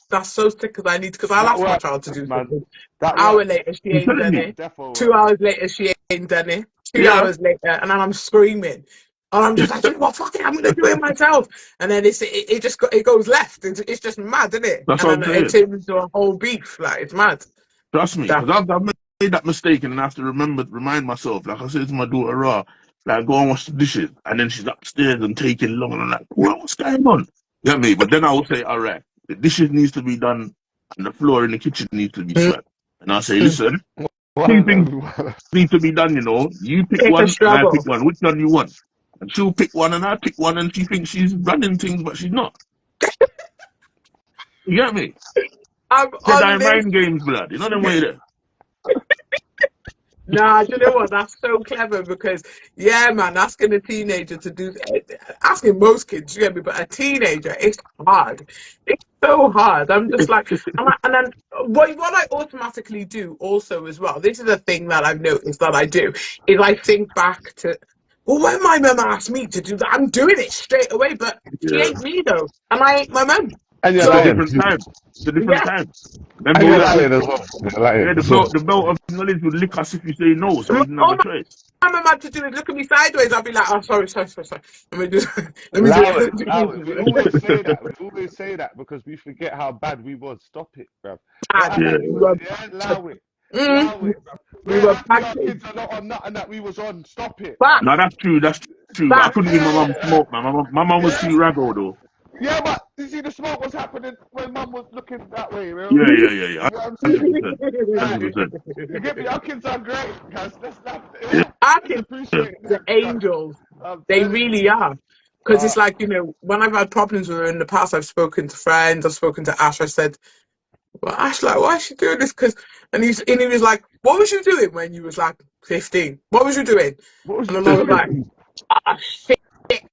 That's so sick, because I'll that ask my works, child to do man. something. That Hour works. later, she I'm ain't telling done you. it. Defo 2 hours later, she ain't done it. Two Yeah, hours later, and then I'm screaming. And I'm just like, you know what, fuck it, I'm gonna do it myself. And then it goes left. It's just mad, isn't it? that's And what then I'm it saying. turns into a whole beef. Like, it's mad. Trust me, That, because I've made that mistake and I have to remind myself. Like I said to my daughter, Ra, like, go and wash the dishes. And then she's upstairs and taking long. And I'm like, what's going on? You get me? But then I will say, all right, the dishes needs to be done and the floor in the kitchen needs to be swept. And I'll say, mm, listen, two things One, need to be done, you know. You pick it's a one and I pick struggle. one. Which one you want? And she'll pick one and I pick one and she thinks she's running things, but she's not. You get me? I'm on Jedi this. mind games, blood. You know them way there. Nah, do you know what? That's so clever, because, yeah, man, asking a teenager to do, asking most kids, you get me, but a teenager, it's hard. It's so hard. I'm just like, and then what I automatically do also as well, this is a thing that I've noticed that I do, is I think back to, well, when my mum asked me to do that, I'm doing it straight away, but she Yeah. ain't me though, and I ain't my mum. and you're It's a So, lying. different time. It's a different yeah. time. Them And days you're that lying as well. You're lying. yeah, the belt of knowledge would lick us if you say no, so we didn't have Oh, a choice. I'm about to do is look at me sideways. I'll be like, oh, sorry. Let me just, let me do Allow it. Allow it. We it. always say that. We always say that because we forget how bad we was. Stop it, bruv. Ah, We're Yeah. happy. well, Yeah, allow it. Allow it, bro. We We're were happy our packing kids are not on nothing that we was on. Stop it, back, man. No, that's true. That's true. But I back. couldn't give my mum smoke, man. My mum was Yeah, too raggo though. yeah, but you see, the smoke was happening when mum was looking that way, bro. Yeah, yeah, You yeah, yeah. know what I'm saying? 100%. Like, 100%. you get me? Our kids are great, guys. Yeah, Our Let's kids appreciate are them, cuz. angels. I'm They telling you. really are. Because Uh, it's like, when I've had problems with her in the past, I've spoken to friends, I've spoken to Ash. I said, well, Ash, like, why is she doing this? And he was like, what was you doing when you was like 15? What was you doing? what was And you then I was doing? like, ah, shit,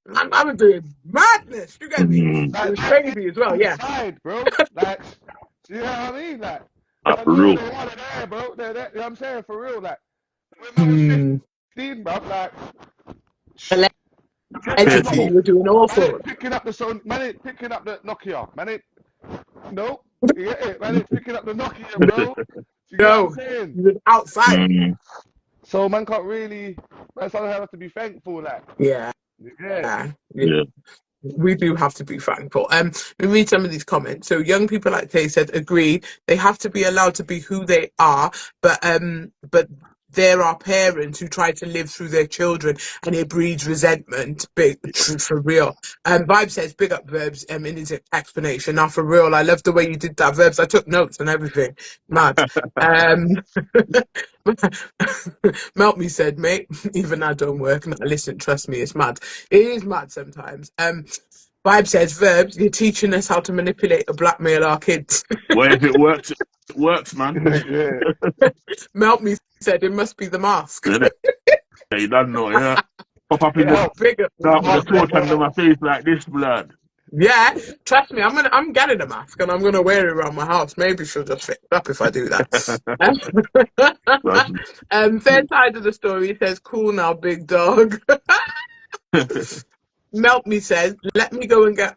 man, I was doing madness. You get me? mm, It Like, was they're crazy as well, yeah. inside, bro. Like, you know what I mean? Like, I for know real. they want it there, bro. They're there. You know what I'm saying? For real. Like, when I was Hmm. 15, bro, like, man, Allegedly, Careful. you were doing all man ain't sorts. picking up the son, man ain't picking up the Nokia. Man ain't, no. You get it? Man ain't picking up the Nokia, bro. You get what I'm No, saying? you was outside. Mm, So, man can't really, man, sometimes have to be thankful, like, Yeah, yeah. yeah. yeah. We do have to be thankful. Let me read some of these comments. So young people, like they said, agreed. They have to be allowed to be who they are, but there are parents who try to live through their children, and it breeds resentment. Big for real. Vibe says, big up Verbs. In his explanation. Now for real, I love the way you did that, Verbs. I took notes and everything. Mad. Melt me said, mate. Even that don't work. No, listen, trust me, it's mad. It is mad sometimes. Vibe says, Verbs, you're teaching us how to manipulate or blackmail our kids. Well, if it works, man. Yeah. Melt me said, it must be the mask. Yeah, you don't know, yeah. Pop up It in the helps. Bigger. dark with the Mask torch definitely under my helps. face like this, blood. Yeah, trust me, I'm getting a mask and I'm gonna wear it around my house. Maybe she'll just fix up if I do that. Trust me. Fair side of the story says, cool now, big dog. Melt me says, let me go and get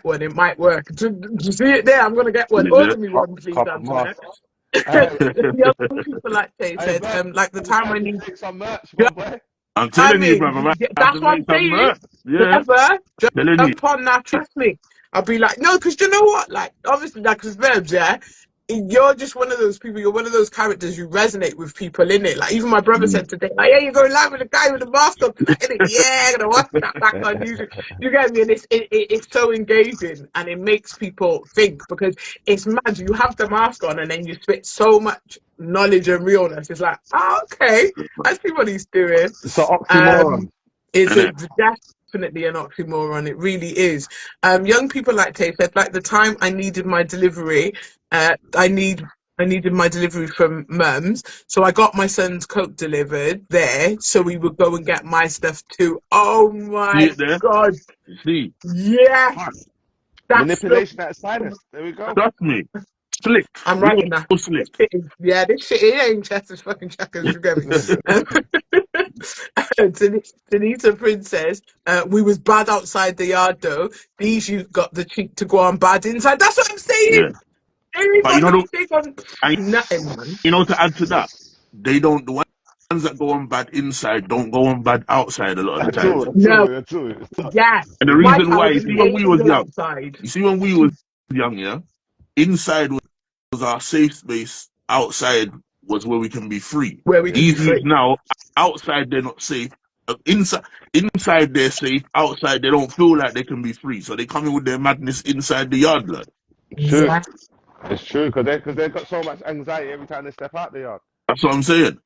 one. It might work. Do you see it there? I'm gonna get one. Yeah. Order me one, please, Couple Antoinette. masks. Hey, Young people, like they hey, said, Verbs, like the we time might I have to need. make some merch, my boy. I'm I telling you, mean, brother, I might have to that's what make I'm some saying. merch. Yeah. Whoever, Telling you. jump on that. Trust me. I'll be like, no, because you know what? Like, obviously, like, because Verbs, yeah, you're just one of those people. You're one of those characters. You resonate with people, in it. Like, even my brother Mm. said today, like, yeah, you're going live with a guy with a mask on tonight, innit? Yeah, I'm gonna watch that back on YouTube. You get me? And it's so engaging, and it makes people think because it's mad. You have the mask on, and then you spit so much knowledge and realness. It's like, oh, okay, I see what he's doing. It's an Um, oxymoron. it's a Innit? definitely an oxymoron. It really is. Young people, like Tay said, like the time I needed my delivery, I needed my delivery from Mum's, so I got my son's coat delivered there, so we would go and get my stuff too. Oh See my it there? God! You see? Yes, Fuck. that's so. Manipulation at its finest. There we go. Trust me. Slick. I'm Real writing that. slick. This shit, it ain't Chester's fucking checkers, you get me? Denita Prince says, we was bad outside the yard though. These you got the cheek to go on bad inside. That's what I'm saying. Yeah. They ain't But got no thing on and nothing, man. to add to that, the ones that go on bad inside don't go on bad outside a lot of the At times. all, at No, all, at all. yes. And the My reason why, child you is see, the when we was angel young, outside. yeah, inside was our safe space, outside was where we can be free. Where we can be These youths free. now, outside they're not safe. Inside they're safe. Outside they don't feel like they can be free, so they come in with their madness inside the yard, blood. It's true. Yeah. It's true, because they've got so much anxiety every time they step out the yard. That's what I'm saying.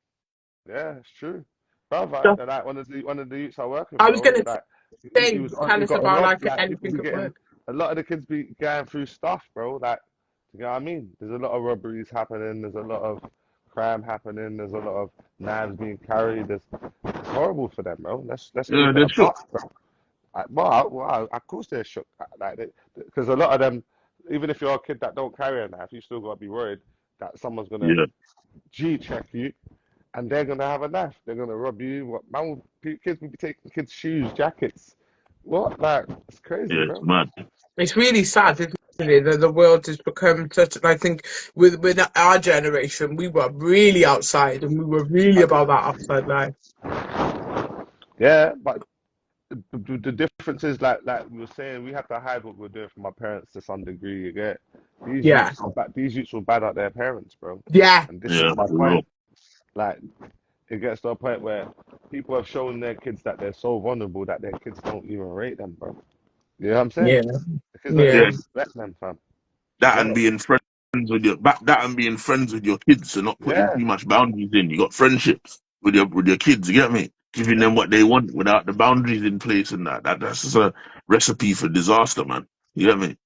Yeah, it's true. Brother, So like one of the youths I work with, I was bro, gonna like he say, was on, tell he us got about robbed, like like we anything be at getting work. a lot of the kids be going through stuff, bro. Like, you know what I mean? There's a lot of robberies happening, there's a lot of crime happening, there's a lot of knives being carried. It's horrible for them, bro. Let's Yeah, nip it they're shook. apart, bro. Of course they're shook. Like, because a lot of them, even if you're a kid that don't carry a knife, you still gotta be worried that someone's gonna Yeah, G check you, and they're gonna have a knife. They're gonna rob you. What man? Kids will be taking kids' shoes, jackets. What? Like, it's crazy, yeah, it's bro. mad. It's really sad, isn't it? That the world has become such. I think with our generation, we were really outside, and we were really about that outside life. Yeah, but the difference is like we were saying, we have to hide what we're doing from our parents to some degree. You get Yeah. These youths will bad out their parents, bro. Yeah. And this Yeah, is my for real. point. Like, it gets to a point where people have shown their kids that they're so vulnerable that their kids don't even rate them, bro. You know what I'm saying? Yeah. The kids don't even Yeah. Yeah, respect them, fam. You that get and it? being friends with that and being friends with your kids and not putting Yeah. too much boundaries in. You got friendships with your kids, you get me? Giving them what they want without the boundaries in place and that's just a recipe for disaster, man. You get me?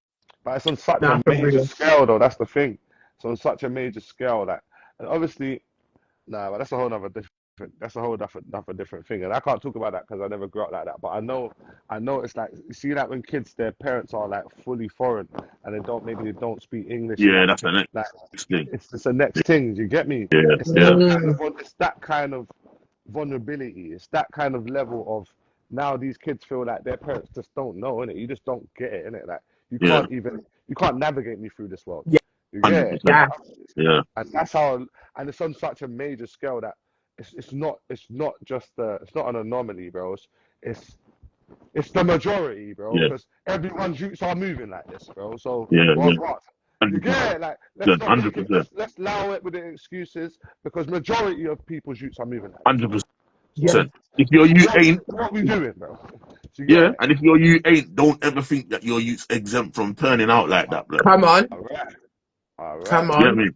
But it's on such Nah, a for major real. scale, though. That's the thing. It's on such a major scale that, and obviously, nah, but that's a whole other different. That's a whole another different thing, and I can't talk about that because I never grew up like that. But I know it's like you see that when kids, their parents are like fully foreign and they don't speak English Yeah, enough. that's the Like next thing. it's the next thing. You get me? Yeah, It's yeah, it's that kind of vulnerability. It's that kind of level of now these kids feel like their parents just don't know, innit? You just don't get it, innit? Like yeah, you can't navigate me through this world. Yeah. You get it? 100%. Yeah. Yeah, And that's how, and it's on such a major scale that it's not just it's not an anomaly, bro. It's it's the majority, bro. yeah, Because everyone's youths are moving like this, bro. So yeah, yeah, what? You 100%. get it? Like let's not make it. 100%. Let's allow it with the excuses because majority of people's youths are moving like this. 100%. Yeah. If your you ain't, What we doing, bro? Do you get yeah, it? and if your you ain't, don't ever think that your youth's exempt from turning out like that, blood. Come on. All right, all Come right. You get on. me?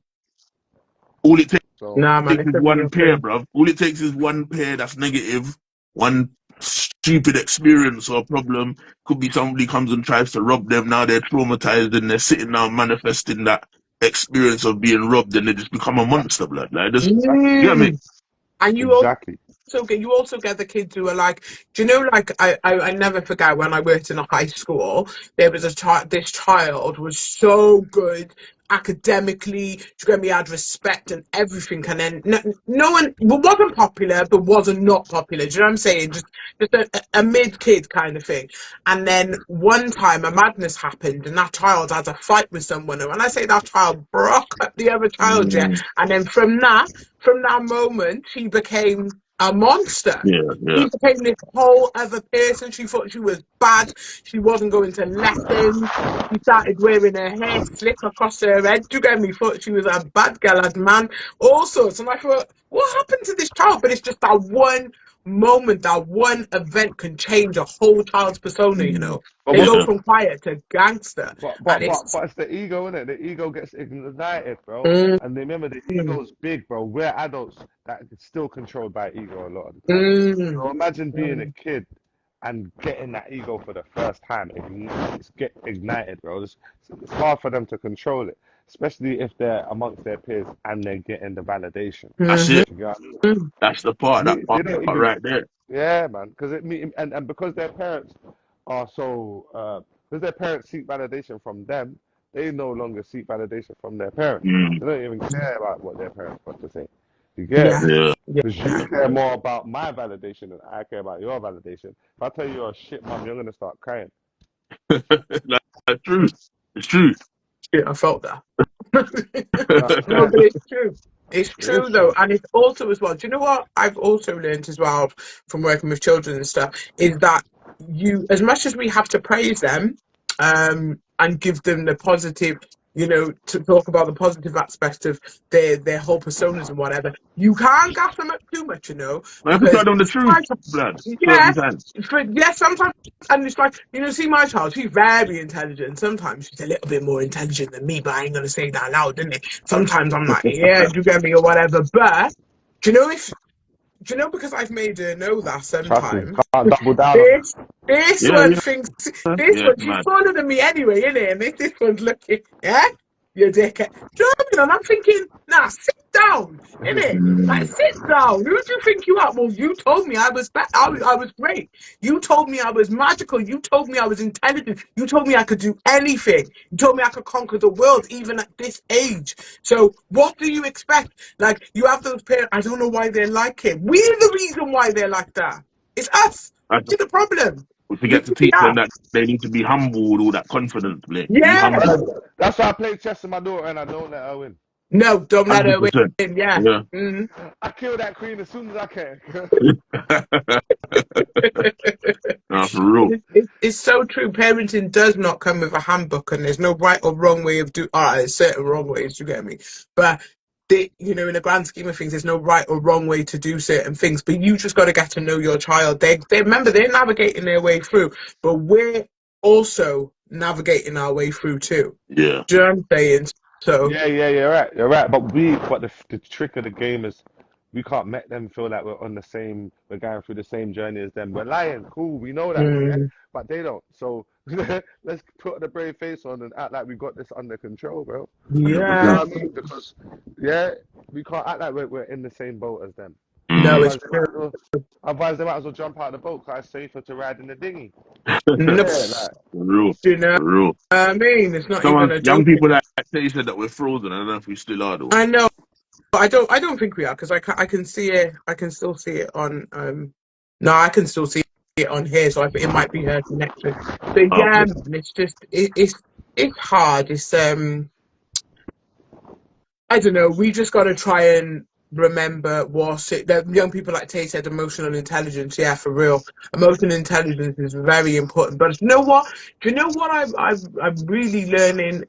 All it So Nah, man, takes it's is a one real pair, thing. bruv. All it takes is one pair that's negative, one stupid experience or problem. Could be somebody comes and tries to rob them. Now they're traumatized and they're sitting now manifesting that experience of being robbed, and they just become a monster, blood. Like just, exactly, you get me? Mm. And exactly. you also get the kids who are like, do you know, like I never forget when I worked in a high school, there was a child. This child was so good academically. Do you get me? Had respect and everything, and then no one wasn't popular, but wasn't not popular. Do you know what I'm saying? Just a mid kid kind of thing. And then one time a madness happened, and that child had a fight with someone. And when I say that child broke up the other child, yeah, Mm, and then from that moment, he became a monster. yeah, yeah. He became this whole other person. She thought she was bad. She wasn't going to lessons. She started wearing her hair slick across her head. Do you get me? Thought she was a bad girl as man. All sorts. And I thought, what happened to this child? But it's just that one moment, that one event can change a whole child's persona, you Mm, know. But They what? go yeah. from quiet to gangster. And But it's the ego, innit? The ego gets ignited, bro. mm, And remember, the mm, ego's big, bro. We're adults that is still controlled by ego a lot of the time. mm, So imagine being a mm, kid and getting that ego for the first time. It's get ignited, bro. It's hard for them to control it, especially if they're amongst their peers and they're getting the validation. That's mhm, it. Do you get what I mean? mm, That's the part. That They part don't even. right there. Yeah, man. Because and because their parents are so because their parents seek validation from them, they no longer seek validation from their parents. Mm, They don't even care about what their parents got to say. You get it? yeah, yeah. Because you yeah. care more about my validation than I care about your validation. If I tell you you're a shit mum, you're gonna start crying. That's true. It's true. Shit, I felt that. Start No, crying. but it's true. It's It is true though, true. and it's also as well. Do you know what I've also learned as well from working with children and stuff is that as much as we have to praise them, and give them the positive, you know, to talk about the positive aspects of their whole personas and whatever, you can't gas them up too much, you know, I have to because tell them the truth, blood. yeah, Certain times. sometimes, and it's like, you know, see my child, she's very intelligent. Sometimes she's a little bit more intelligent than me, but I ain't gonna say that loud, isn't it? Sometimes I'm like, yeah, do you get me or whatever. But do you know do you know, because I've made her know that Trust me. sometimes Can't double down on that. this this Yeah, one yeah, thinks this yeah, one, she's man. taller than me anyway, innit? And this one's looking, yeah, you dickhead. Do you know what I mean? And I'm thinking, nah, sit down, innit? Like, Mm, sit down. Who do you think you are? Well, you told me I was I was great. You told me I was magical. You told me I was intelligent. You told me I could do anything. You told me I could conquer the world, even at this age. So what do you expect? Like, you have those parents, I don't know why they're like it. We're the reason why they're like that. It's us. I We're the problem. we We forget to really teach them are. that they need to be humble with all that confidence, Blake. Be Yeah. humble. That's why I play chess with my daughter and I don't let her win. No, don't let her 100%. win. Yeah. Yeah. Mhm. I kill that queen as soon as I can. No, for For real. It's so true. Parenting does not come with a handbook, and there's no right or wrong way of doing. There's certain wrong ways. You get me? But in the grand scheme of things, there's no right or wrong way to do certain things. But you just got to get to know your child. They remember they're navigating their way through, but we're also navigating our way through too. Yeah. Do you know what I'm saying? So Yeah, you're right. But the trick of the game is we can't make them feel like we're going through the same journey as them. We're lying, cool, we know that, yeah, but they don't. So let's put the brave face on and act like we got this under control, bro. You know yeah, what I mean? Because we can't act like we're in the same boat as them. no, it's Otherwise, they might as well jump out of the boat because it's safer to ride in the dinghy. no, Like, For real. you know For real. what I mean? It's not even a Young joke. people that say said that we're frozen. I don't know if we still are though. I know. I don't think we are, because I can see it. I can still see it on. No, I can still see it on here. So I think it might be her connection. But yeah, Okay. man, it's just it's hard. It's I don't know. We just got to try and remember that young people, like Tay said, emotional intelligence. Yeah, for real, emotional intelligence is very important. But you know what? Do you know what I'm really learning?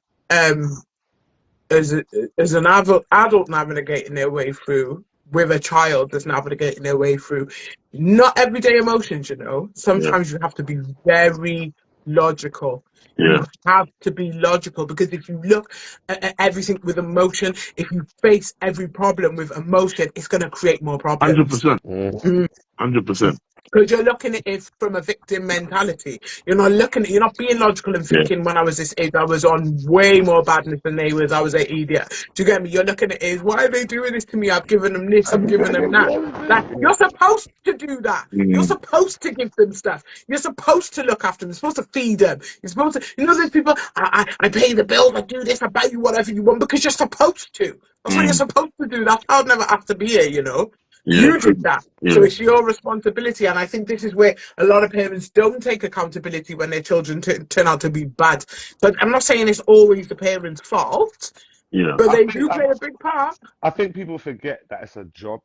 As an adult navigating their way through with a child that's navigating their way through not everyday emotions, sometimes you have to be very logical. Yeah. You have to be logical, because if you look at everything with emotion, if you face every problem with emotion, it's going to create more problems. 100%. Mm. 100%. Because you're looking at it from a victim mentality. You're not being logical and Yeah. thinking, when I was this age, I was on way more badness than they was. I was an idiot. Do you get me? You're looking at it as, why are they doing this to me? I've given them this, I've given them that. Like, you're supposed to do that. You're supposed to give them stuff. You're supposed to look after them. You're supposed to feed them. You're supposed to, there's people, I pay the bills, I do this, I buy you whatever you want, because you're supposed to. That's what you're supposed to do. That child never have to be here, Yeah. You did that. Yeah. So it's your responsibility. And I think this is where a lot of parents don't take accountability when their children turn out to be bad. But I'm not saying it's always the parents' fault, but they do play a big part. I think people forget that it's a job.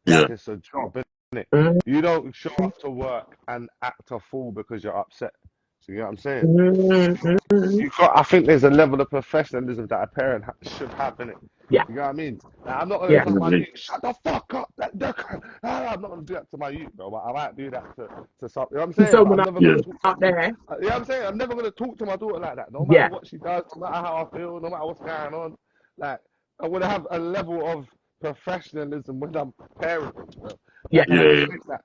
Yeah. Like, it's a job, isn't it? Mm. You don't show up to work and act a fool because you're upset. So you know what I'm saying? I think there's a level of professionalism that a parent should have in it. Yeah. You know what I mean? Like, I'm not going to tell my youth, shut the fuck up. I'm not going to do that to my youth, bro. But I might do that to some. You know what I'm saying? Someone I'm never going to talk out there. You know what I'm saying? I'm never going to talk to my daughter like that. No matter what she does, no matter how I feel, no matter what's going on. Like, I want to have a level of professionalism when I'm parenting, bro. Like,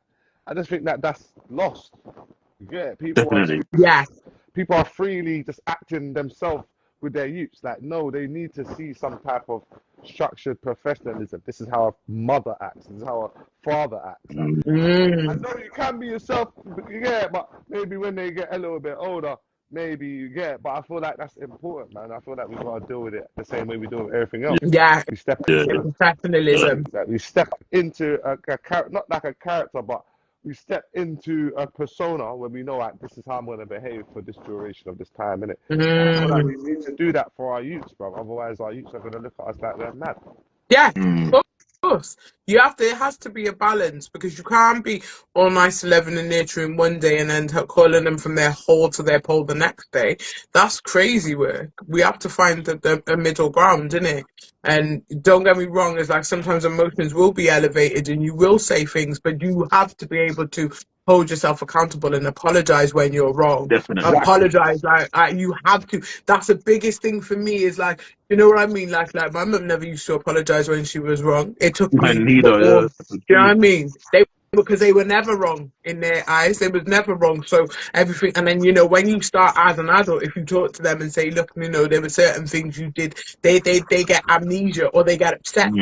I just think that that's lost. Yeah, Definitely. People are freely just acting themselves with their youths. Like, no, they need to see some type of structured professionalism. This is how a mother acts. This is how a father acts. Like, I know you can be yourself, but maybe when they get a little bit older, maybe you get. But I feel like that's important, man. I feel like we've got to deal with it the same way we do with everything else. Yeah, we step into professionalism. we step into a character, not like a character, but we step into a persona when we know, like, this is how I'm going to behave for this duration of this time, innit? I feel like we need to do that for our youths, bro. Otherwise, our youths are going to look at us like we're mad. Yeah, of course. It has to be a balance, because you can't be all nice, 11 and nurturing one day and then calling them from their hole to their pole the next day. That's crazy work. We have to find a middle ground, innit? And don't get me wrong, it's like sometimes emotions will be elevated and you will say things, but you have to be able to hold yourself accountable and apologize when you're wrong. Definitely. Apologize. Like, you have to. That's the biggest thing for me, is like, you know what I mean? Like my mum never used to apologize when she was wrong. It took me. You know what I mean? Because they were never wrong in their eyes. They was never wrong. So everything, and then, when you start as an adult, if you talk to them and say, look, there were certain things you did, they get amnesia or they get upset.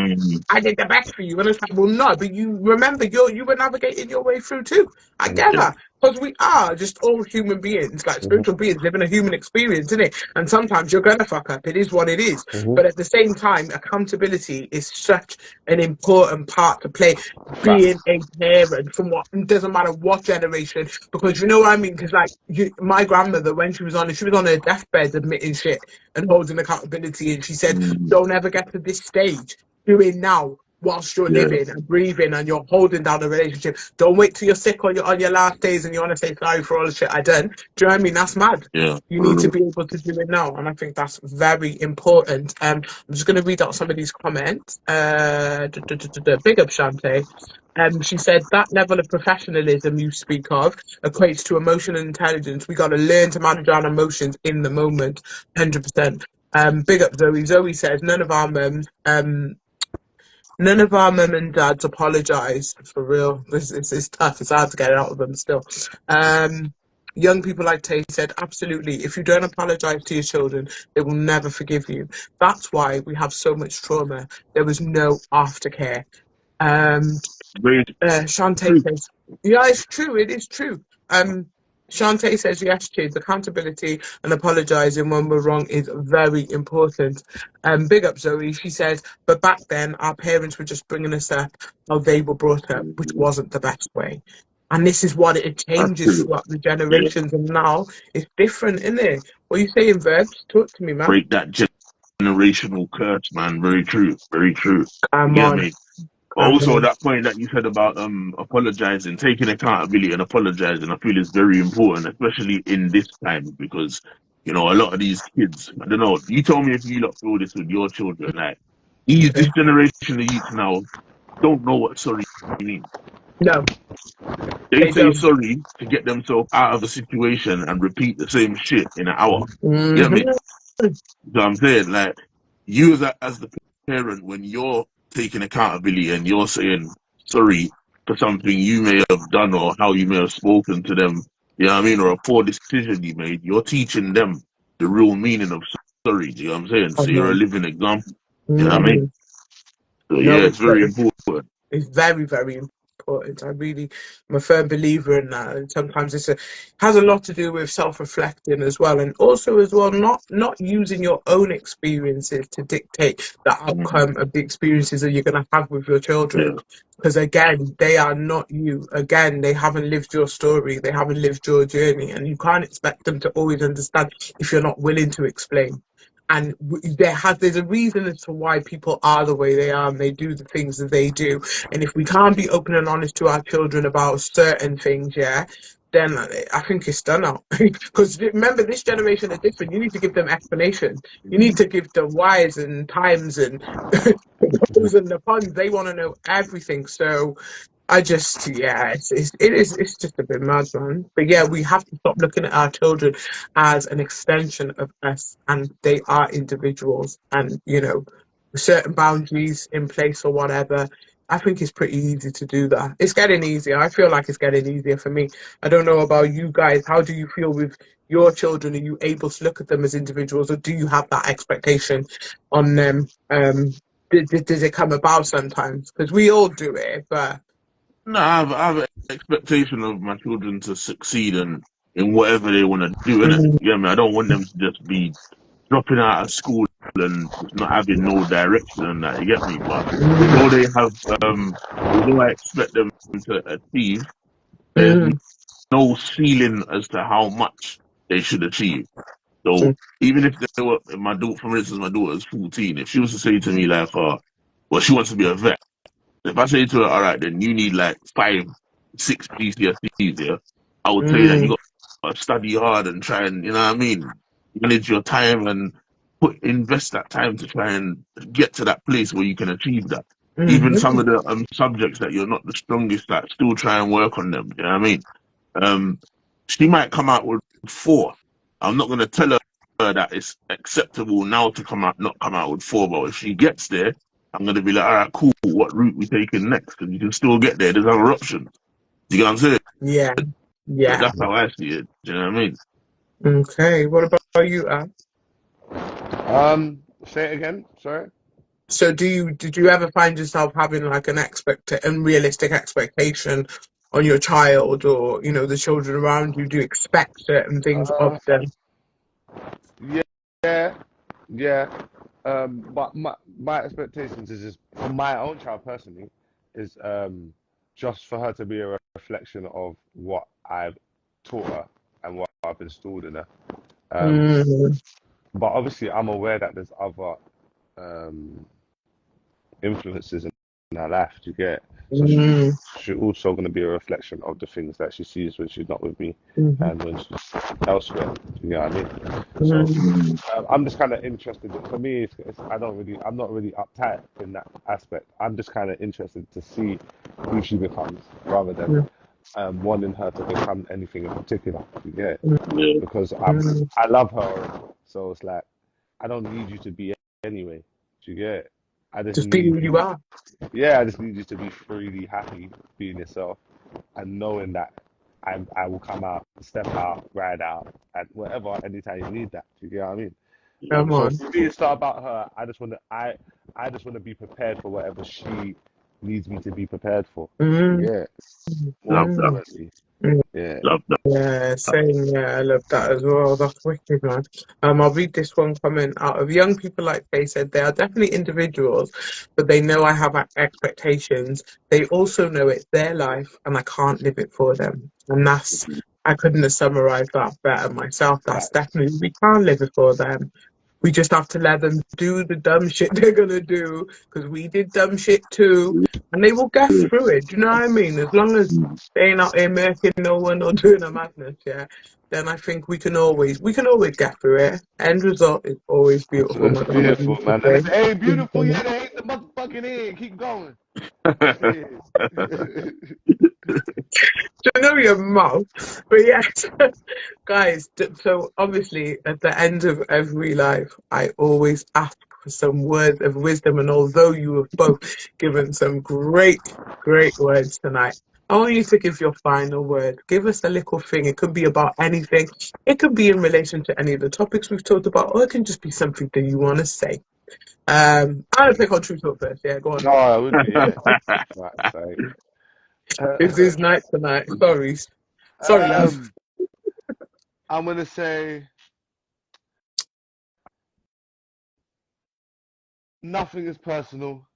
I did the best for you. And it's like, well, no, but you remember you were navigating your way through too. I get that. Because we are just all human beings, like spiritual beings living a human experience, isn't it? And sometimes you're going to fuck up. It is what it is. But at the same time, accountability is such an important part to play. Being a parent, it doesn't matter what generation, because you know what I mean? Because like my grandmother, when she was on her deathbed admitting shit and holding accountability, and she said, don't ever get to this stage. Do it now. whilst you're Yeah, living and breathing and you're holding down the relationship. Don't wait till you're sick on your last days and you want to say sorry for all the shit I done. Do you know what I mean? That's mad. yeah. You need to be able to do it now, and I think that's very important. I'm just going to read out some of these comments. Big up Shante. She said that level of professionalism you speak of equates to emotional intelligence. We got to learn to manage our emotions in the moment, 100%. Big up Zoe. Zoe says none of our mum and dads apologise for real. It's tough. It's hard to get it out of them still. Young people like Tay said, absolutely. If you don't apologise to your children, they will never forgive you. That's why we have so much trauma. There was no aftercare. Very Shantae true. says, yeah, it's true. It is true. Shantae says, yes, kids, accountability and apologising when we're wrong is very important. Big up Zoe. She says, but back then, our parents were just bringing us up how they were brought up, which wasn't the best way. And this is what it That's changes true. throughout the Yeah. generations. And now it's different, isn't it? What are you saying, Verbs? Talk to me, man. Break that generational curse, man. Very true. Very true. You Come get on. me? But Come also on. that point that you said about apologizing, taking accountability and apologizing, I feel is very important, especially in this time because you know a lot of these kids. I don't know. You tell me if you lot feel this with your children. Like this Okay. generation of youth now don't know what sorry means. No, They they say don't. sorry to get themselves out of a situation and repeat the same shit in an hour. You get me? Mm-hmm. So I'm saying, like, you as the parent, when you're taking accountability and you're saying sorry for something you may have done or how you may have spoken to them, you know what I mean, or a poor decision you made, you're teaching them the real meaning of sorry. Do you know what I'm saying? So Come you're a on. living example. You know what I mean? Mm-hmm. So No, yeah, it's very important. it's very, very important. I really am a firm believer in that. And sometimes has a lot to do with self-reflecting as well. And also as well, not using your own experiences to dictate the Mhm. outcome of the experiences that you're gonna have with your children. Yeah. Because again, they are not you. Again, they haven't lived your story, they haven't lived your journey, and you can't expect them to always understand if you're not willing to explain. And there's a reason as to why people are the way they are and they do the things that they do. And if we can't be open and honest to our children about certain things, yeah, then I think it's done now. Because remember, this generation are different. You need to give them explanation. You need to give them whys and times and the pros and the cons. They want to know everything. So yeah, it's just a bit mad, man. But yeah, we have to stop looking at our children as an extension of us, and they are individuals, and certain boundaries in place or whatever. I think it's pretty easy to do that. It's getting easier. I feel like it's getting easier for me. I don't know about you guys. How do you feel with your children? Are you able to look at them as individuals, or do you have that expectation on them? Does it come about sometimes? Because we all do it, but. No, I have an expectation of my children to succeed in whatever they want to do, innit? Mm, You know what I mean? I don't want them to just be dropping out of school and just not having no direction and that, you get me? But although they have, although I expect them to achieve, there's mm, no ceiling as to how much they should achieve. So mm, even if they were, my daughter, for instance, my daughter's 14, if she was to say to me like, well, she wants to be a vet. If I say to her, all right, then you need like 5, 6 GCSEs, yeah, I would say that you mm, got to study hard and try and, you know what I mean, manage your time and invest that time to try and get to that place where you can achieve that. Even some mm, of the subjects that you're not the strongest at, still try and work on them. You know what I mean? Um, she might come out with 4. I'm not going to tell her that it's acceptable now to not come out with 4, but if she gets there, I'm going to be like, all right, cool. What route we taking next? Because you can still get there. There's other options. You get what I'm saying? yeah, yeah. That's how I see it. Do you know what I mean? Okay. What about you, Al? Say it again. Sorry. So, did you ever find yourself having like an unrealistic expectation on your child or the children around you? Do you expect certain things of Uh, them? yeah, yeah, yeah. But my expectations is just for my own child personally is just for her to be a reflection of what I've taught her and what I've installed in her. Um, Mm, but obviously, I'm aware that there's other um, influences her life. Do you get? So Mm, she's also going to be a reflection of the things that she sees when she's not with me mhm, and when she's elsewhere. You know what I mean? So mm, I'm just kind of interested. For me, I'm not really uptight in that aspect. I'm just kind of interested to see who she becomes rather than mm, wanting her to become anything in particular. You get it? mm, Yeah. Because mm. I love her already. So it's like I don't need you to be anyway. Do you get it? I just Just be need who you you. are. Yeah, I just need you to be freely happy being yourself and knowing that I will come out, step out, ride out, and whatever anytime you need that. Do you get what I mean? Come So on. for me, it's not about her. I just want to be prepared for whatever she needs me to be prepared for. Mm, Yeah, Love that. ultimately. mm. Yeah. Love that. Yeah, same. Yeah, I love that as well. That's wicked, man. I'll read this one comment out of young people. Like they said, they are definitely individuals, but they know I have expectations. They also know it's their life, and I can't live it for them. And that's I couldn't have summarized that better myself. That's Facts. definitely we can't live it for them. We just have to let them do the dumb shit they're gonna do because we did dumb shit too, and they will get through it. Do you know what I mean? As long as they ain't out here murking no one or doing a madness, yeah, then I think we can always get through it. End result is always beautiful, It's my grandmother beautiful, used to man. And if say. it ain't beautiful Mhm. yet, it ain't the motherfucking end. Keep going. Shit. To know your mouth, but yes, guys. So obviously, at the end of every life, I always ask for some words of wisdom. And although you have both given some great, great words tonight, I want you to give your final word. Give us a little thing. It could be about anything. It could be in relation to any of the topics we've talked about, or it can just be something that you want to say. I'm gonna pick on TruuuTalk first. Yeah, go on. No, with me, yeah. Right, It's so, his night tonight. Sorry, sorry, love. um, I'm gonna say nothing is personal,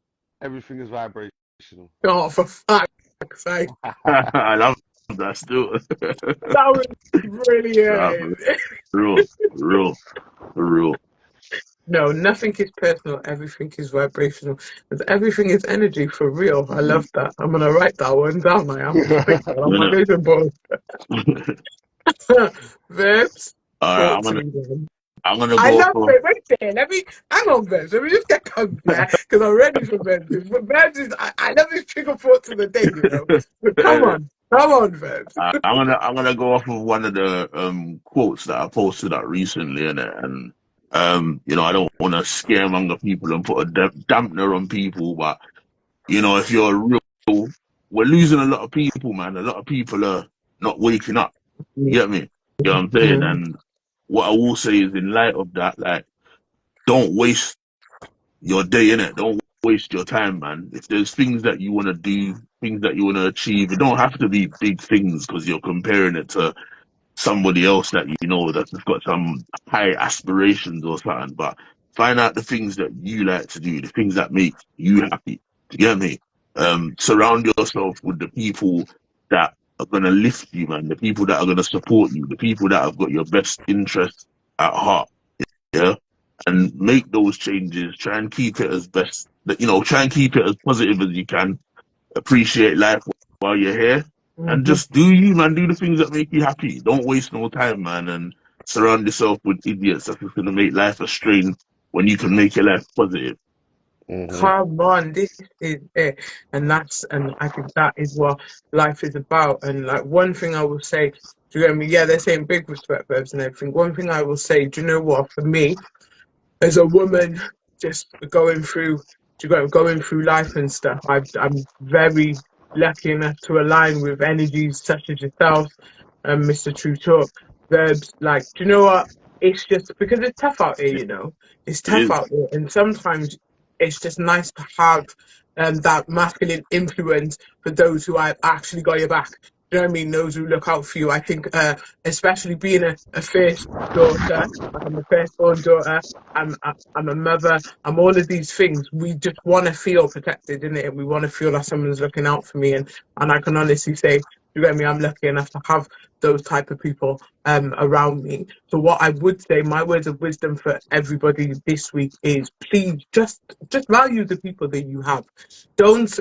everything is vibrational. Oh, for fuck's sake. I love that still. That was Nah, brilliant. for real, for real, for real. No, nothing is personal. Everything is vibrational. Because everything is energy for real. I love that. I'm gonna write that one down. I am stick that on my Innit? vision board. Verbs, All right, talk to me, man. I'm gonna I go love for it. Wait there. Let me hang on, Verbs. Let me just get comfy, yeah, because I'm ready for Verbs. But Verbs is I love his trigger thoughts of the day, you know. But come on, Verbs. I'm gonna go off of one of the quotes that I posted out recently, innit? And I don't want to scaremonger people and put a dampener on people, but if you're real, we're losing a lot of people, man. A lot of people are not waking up. You get me? You know what I'm saying? Mm, And what I will say is, in light of that, like, don't waste your day in it. Don't waste your time, man. If there's things that you want to do, things that you want to achieve, it don't have to be big things because you're comparing it to somebody else that that's just got some high aspirations or something. But find out the things that you like to do, the things that make you happy. Do you get me? Surround yourself with the people that are gonna lift you, man. The people that are gonna support you. The people that have got your best interests at heart. Yeah, and make those changes. Try and keep it as best. Try and keep it as positive as you can. Appreciate life while you're here, and mhm. just do you, man. Do the things that make you happy. Don't waste no time, man, and surround yourself with idiots that's just gonna make life a strain when you can make your life positive. hmm Come on, this is it. And I think that is what life is about. And like one thing I will say, do you get me? Yeah, they're saying big respect verbs and everything. One thing I will say, do you know what? For me, as a woman just going through life and stuff, I'm very lucky enough to align with energies such as yourself and Mr. True Talk. Verbs, like, do you know what? It's just because it's tough out here, you know. It's It tough is. out there, and sometimes it's just nice to have that masculine influence for those who have actually got your back. Do you know what I mean? Those who look out for you. I think, especially being a first daughter, like I'm a firstborn daughter, I'm a mother. I'm all of these things. We just want to feel protected, innit? And we want to feel like someone's looking out for me. And I can honestly say You get me? I'm lucky enough to have those type of people around me. So what I would say, my words of wisdom for everybody this week is please just value the people that you have.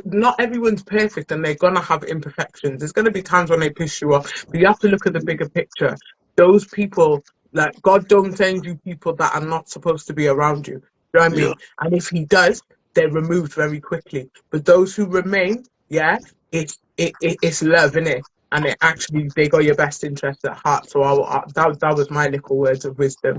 Not everyone's perfect and they're gonna have imperfections. There's gonna be times when they piss you off, but you have to look at the bigger picture. Those people, like, God don't send you people that are not supposed to be around you. You know what I mean? And if he does, they're removed very quickly. But those who remain, yeah, it's love, innit? And it actually, they got your best interest at heart. So that was my little words of wisdom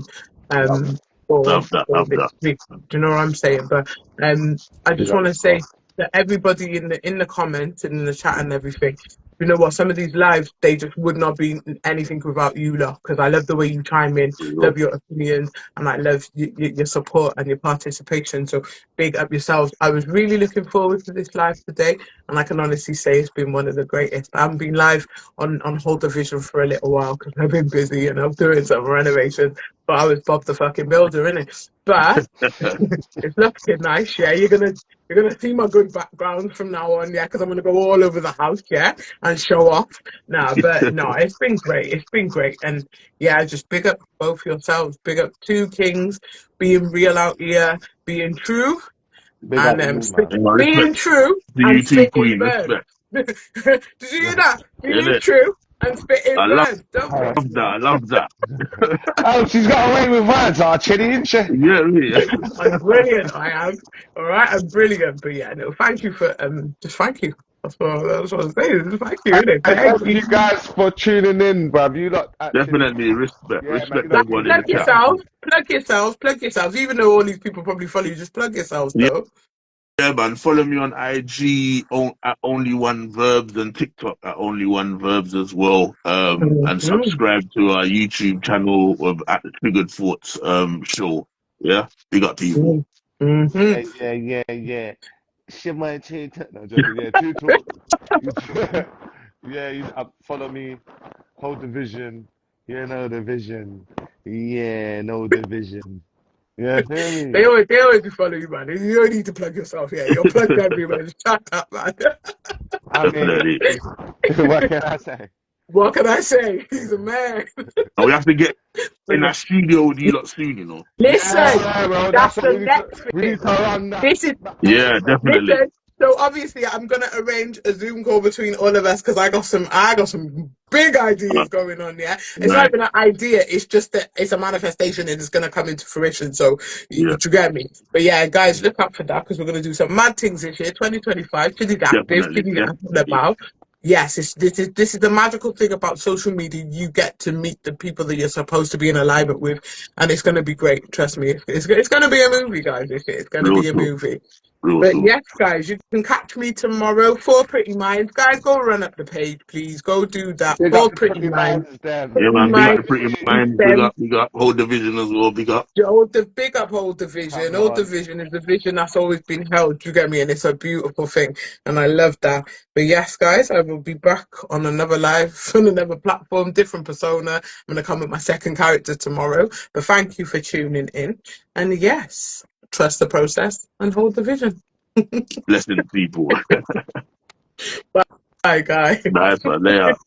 for Love that. this week. Do you know what I'm saying? But I Big just up want to yourself. say that everybody in the comments and in the chat and everything, you know what, some of these lives, they just would not be anything without you lot, because I love the way you chime in, love your opinions, and I love your support and your participation. So big up yourselves. I was really looking forward to this live today, and I can honestly say it's been one of the greatest. I haven't been live on Hold the Vision for a little while because I've been busy and I'm doing some renovations, but I was Bob the fucking builder, innit? But it's looking nice, yeah. You're gonna see my good background from now on, yeah, because I'm gonna go all over the house, yeah, and show off. Nah, but no, it's been great. It's been great, and yeah, just big up both yourselves. Big up two kings, being real out here, being true, Big up and you, man. being Respect true to and you too, spitting Queen. birds. Respect. Did you hear that? Being Innit? true and spitting I love birds. Don't piss me that. I off. love that. Oh, she's got away with words, Chitty, isn't she? Yeah, me. I'm brilliant. I am. All right, I'm brilliant. But yeah, no, thank you for just thank you. That's what I'm saying. Just thank you, innit? And Thank thank you. you guys for tuning in, bruv. You lot actually, Definitely respect. yeah, man, you Respect lot everyone really in Plug the chat. yourselves, plug yourselves. Even though all these people probably follow you, just plug yourselves Yeah, though. yeah, man. Follow me on IG at Only One Verbs and TikTok at Only One Verbs as well. And Mhm. subscribe to our YouTube channel of at the Triggered Thoughts show. Yeah, big up people. Mhm. yeah. Shit, my no, joking. Yeah, TruuuTalk. Yeah, follow me. Hold the vision. Yeah, know the vision. Yeah, know the vision. Yeah, feel me? They always follow you, man. You don't need to plug yourself. Yeah, you're plugged everywhere. Just shut up, man. I mean, Definitely. what can I say? What can I say? He's a man. And we have to get But in yeah, that studio with you lot soon, you know. listen, Yeah, bro. that's That's what the next we need thing. to run that. This is Yeah, definitely. Listen, so obviously I'm gonna arrange a Zoom call between all of us because I got some big Uh, ideas going on. Yeah, it's not Right. even an idea; it's just that it's a manifestation and it's gonna come into fruition. So Yeah, you get me? But yeah, guys, look up for that because we're gonna do some mad things this year, 2025. Chiddy's active, definitely. Chiddy's out and Definitely. about. Yes, this is the magical thing about social media. You get to meet the people that you're supposed to be in alignment with, and it's going to be great. Trust me, it's going to be a movie, guys. It's going to Real be a talk. movie. Real But talk. yes, guys, you can catch me tomorrow for Pretty Minds. Guys, go run up the page, please. Go do that Big for up the Pretty pretty Minds. minds, them. Yeah, Pretty man. Big up the Minds, pretty Hey, mind. them. Big up. Whole division as well. Big up. The big up Old Division. come Old on. Division is the vision that's always been held. You get me? And it's a beautiful thing. And I love that. But yes, guys, I will be back on another live, on another platform, different persona. I'm going to come with my second character tomorrow. But thank you for tuning in. And yes, trust the process and hold the vision. Blessing people. Bye, guys. Nice one. They are.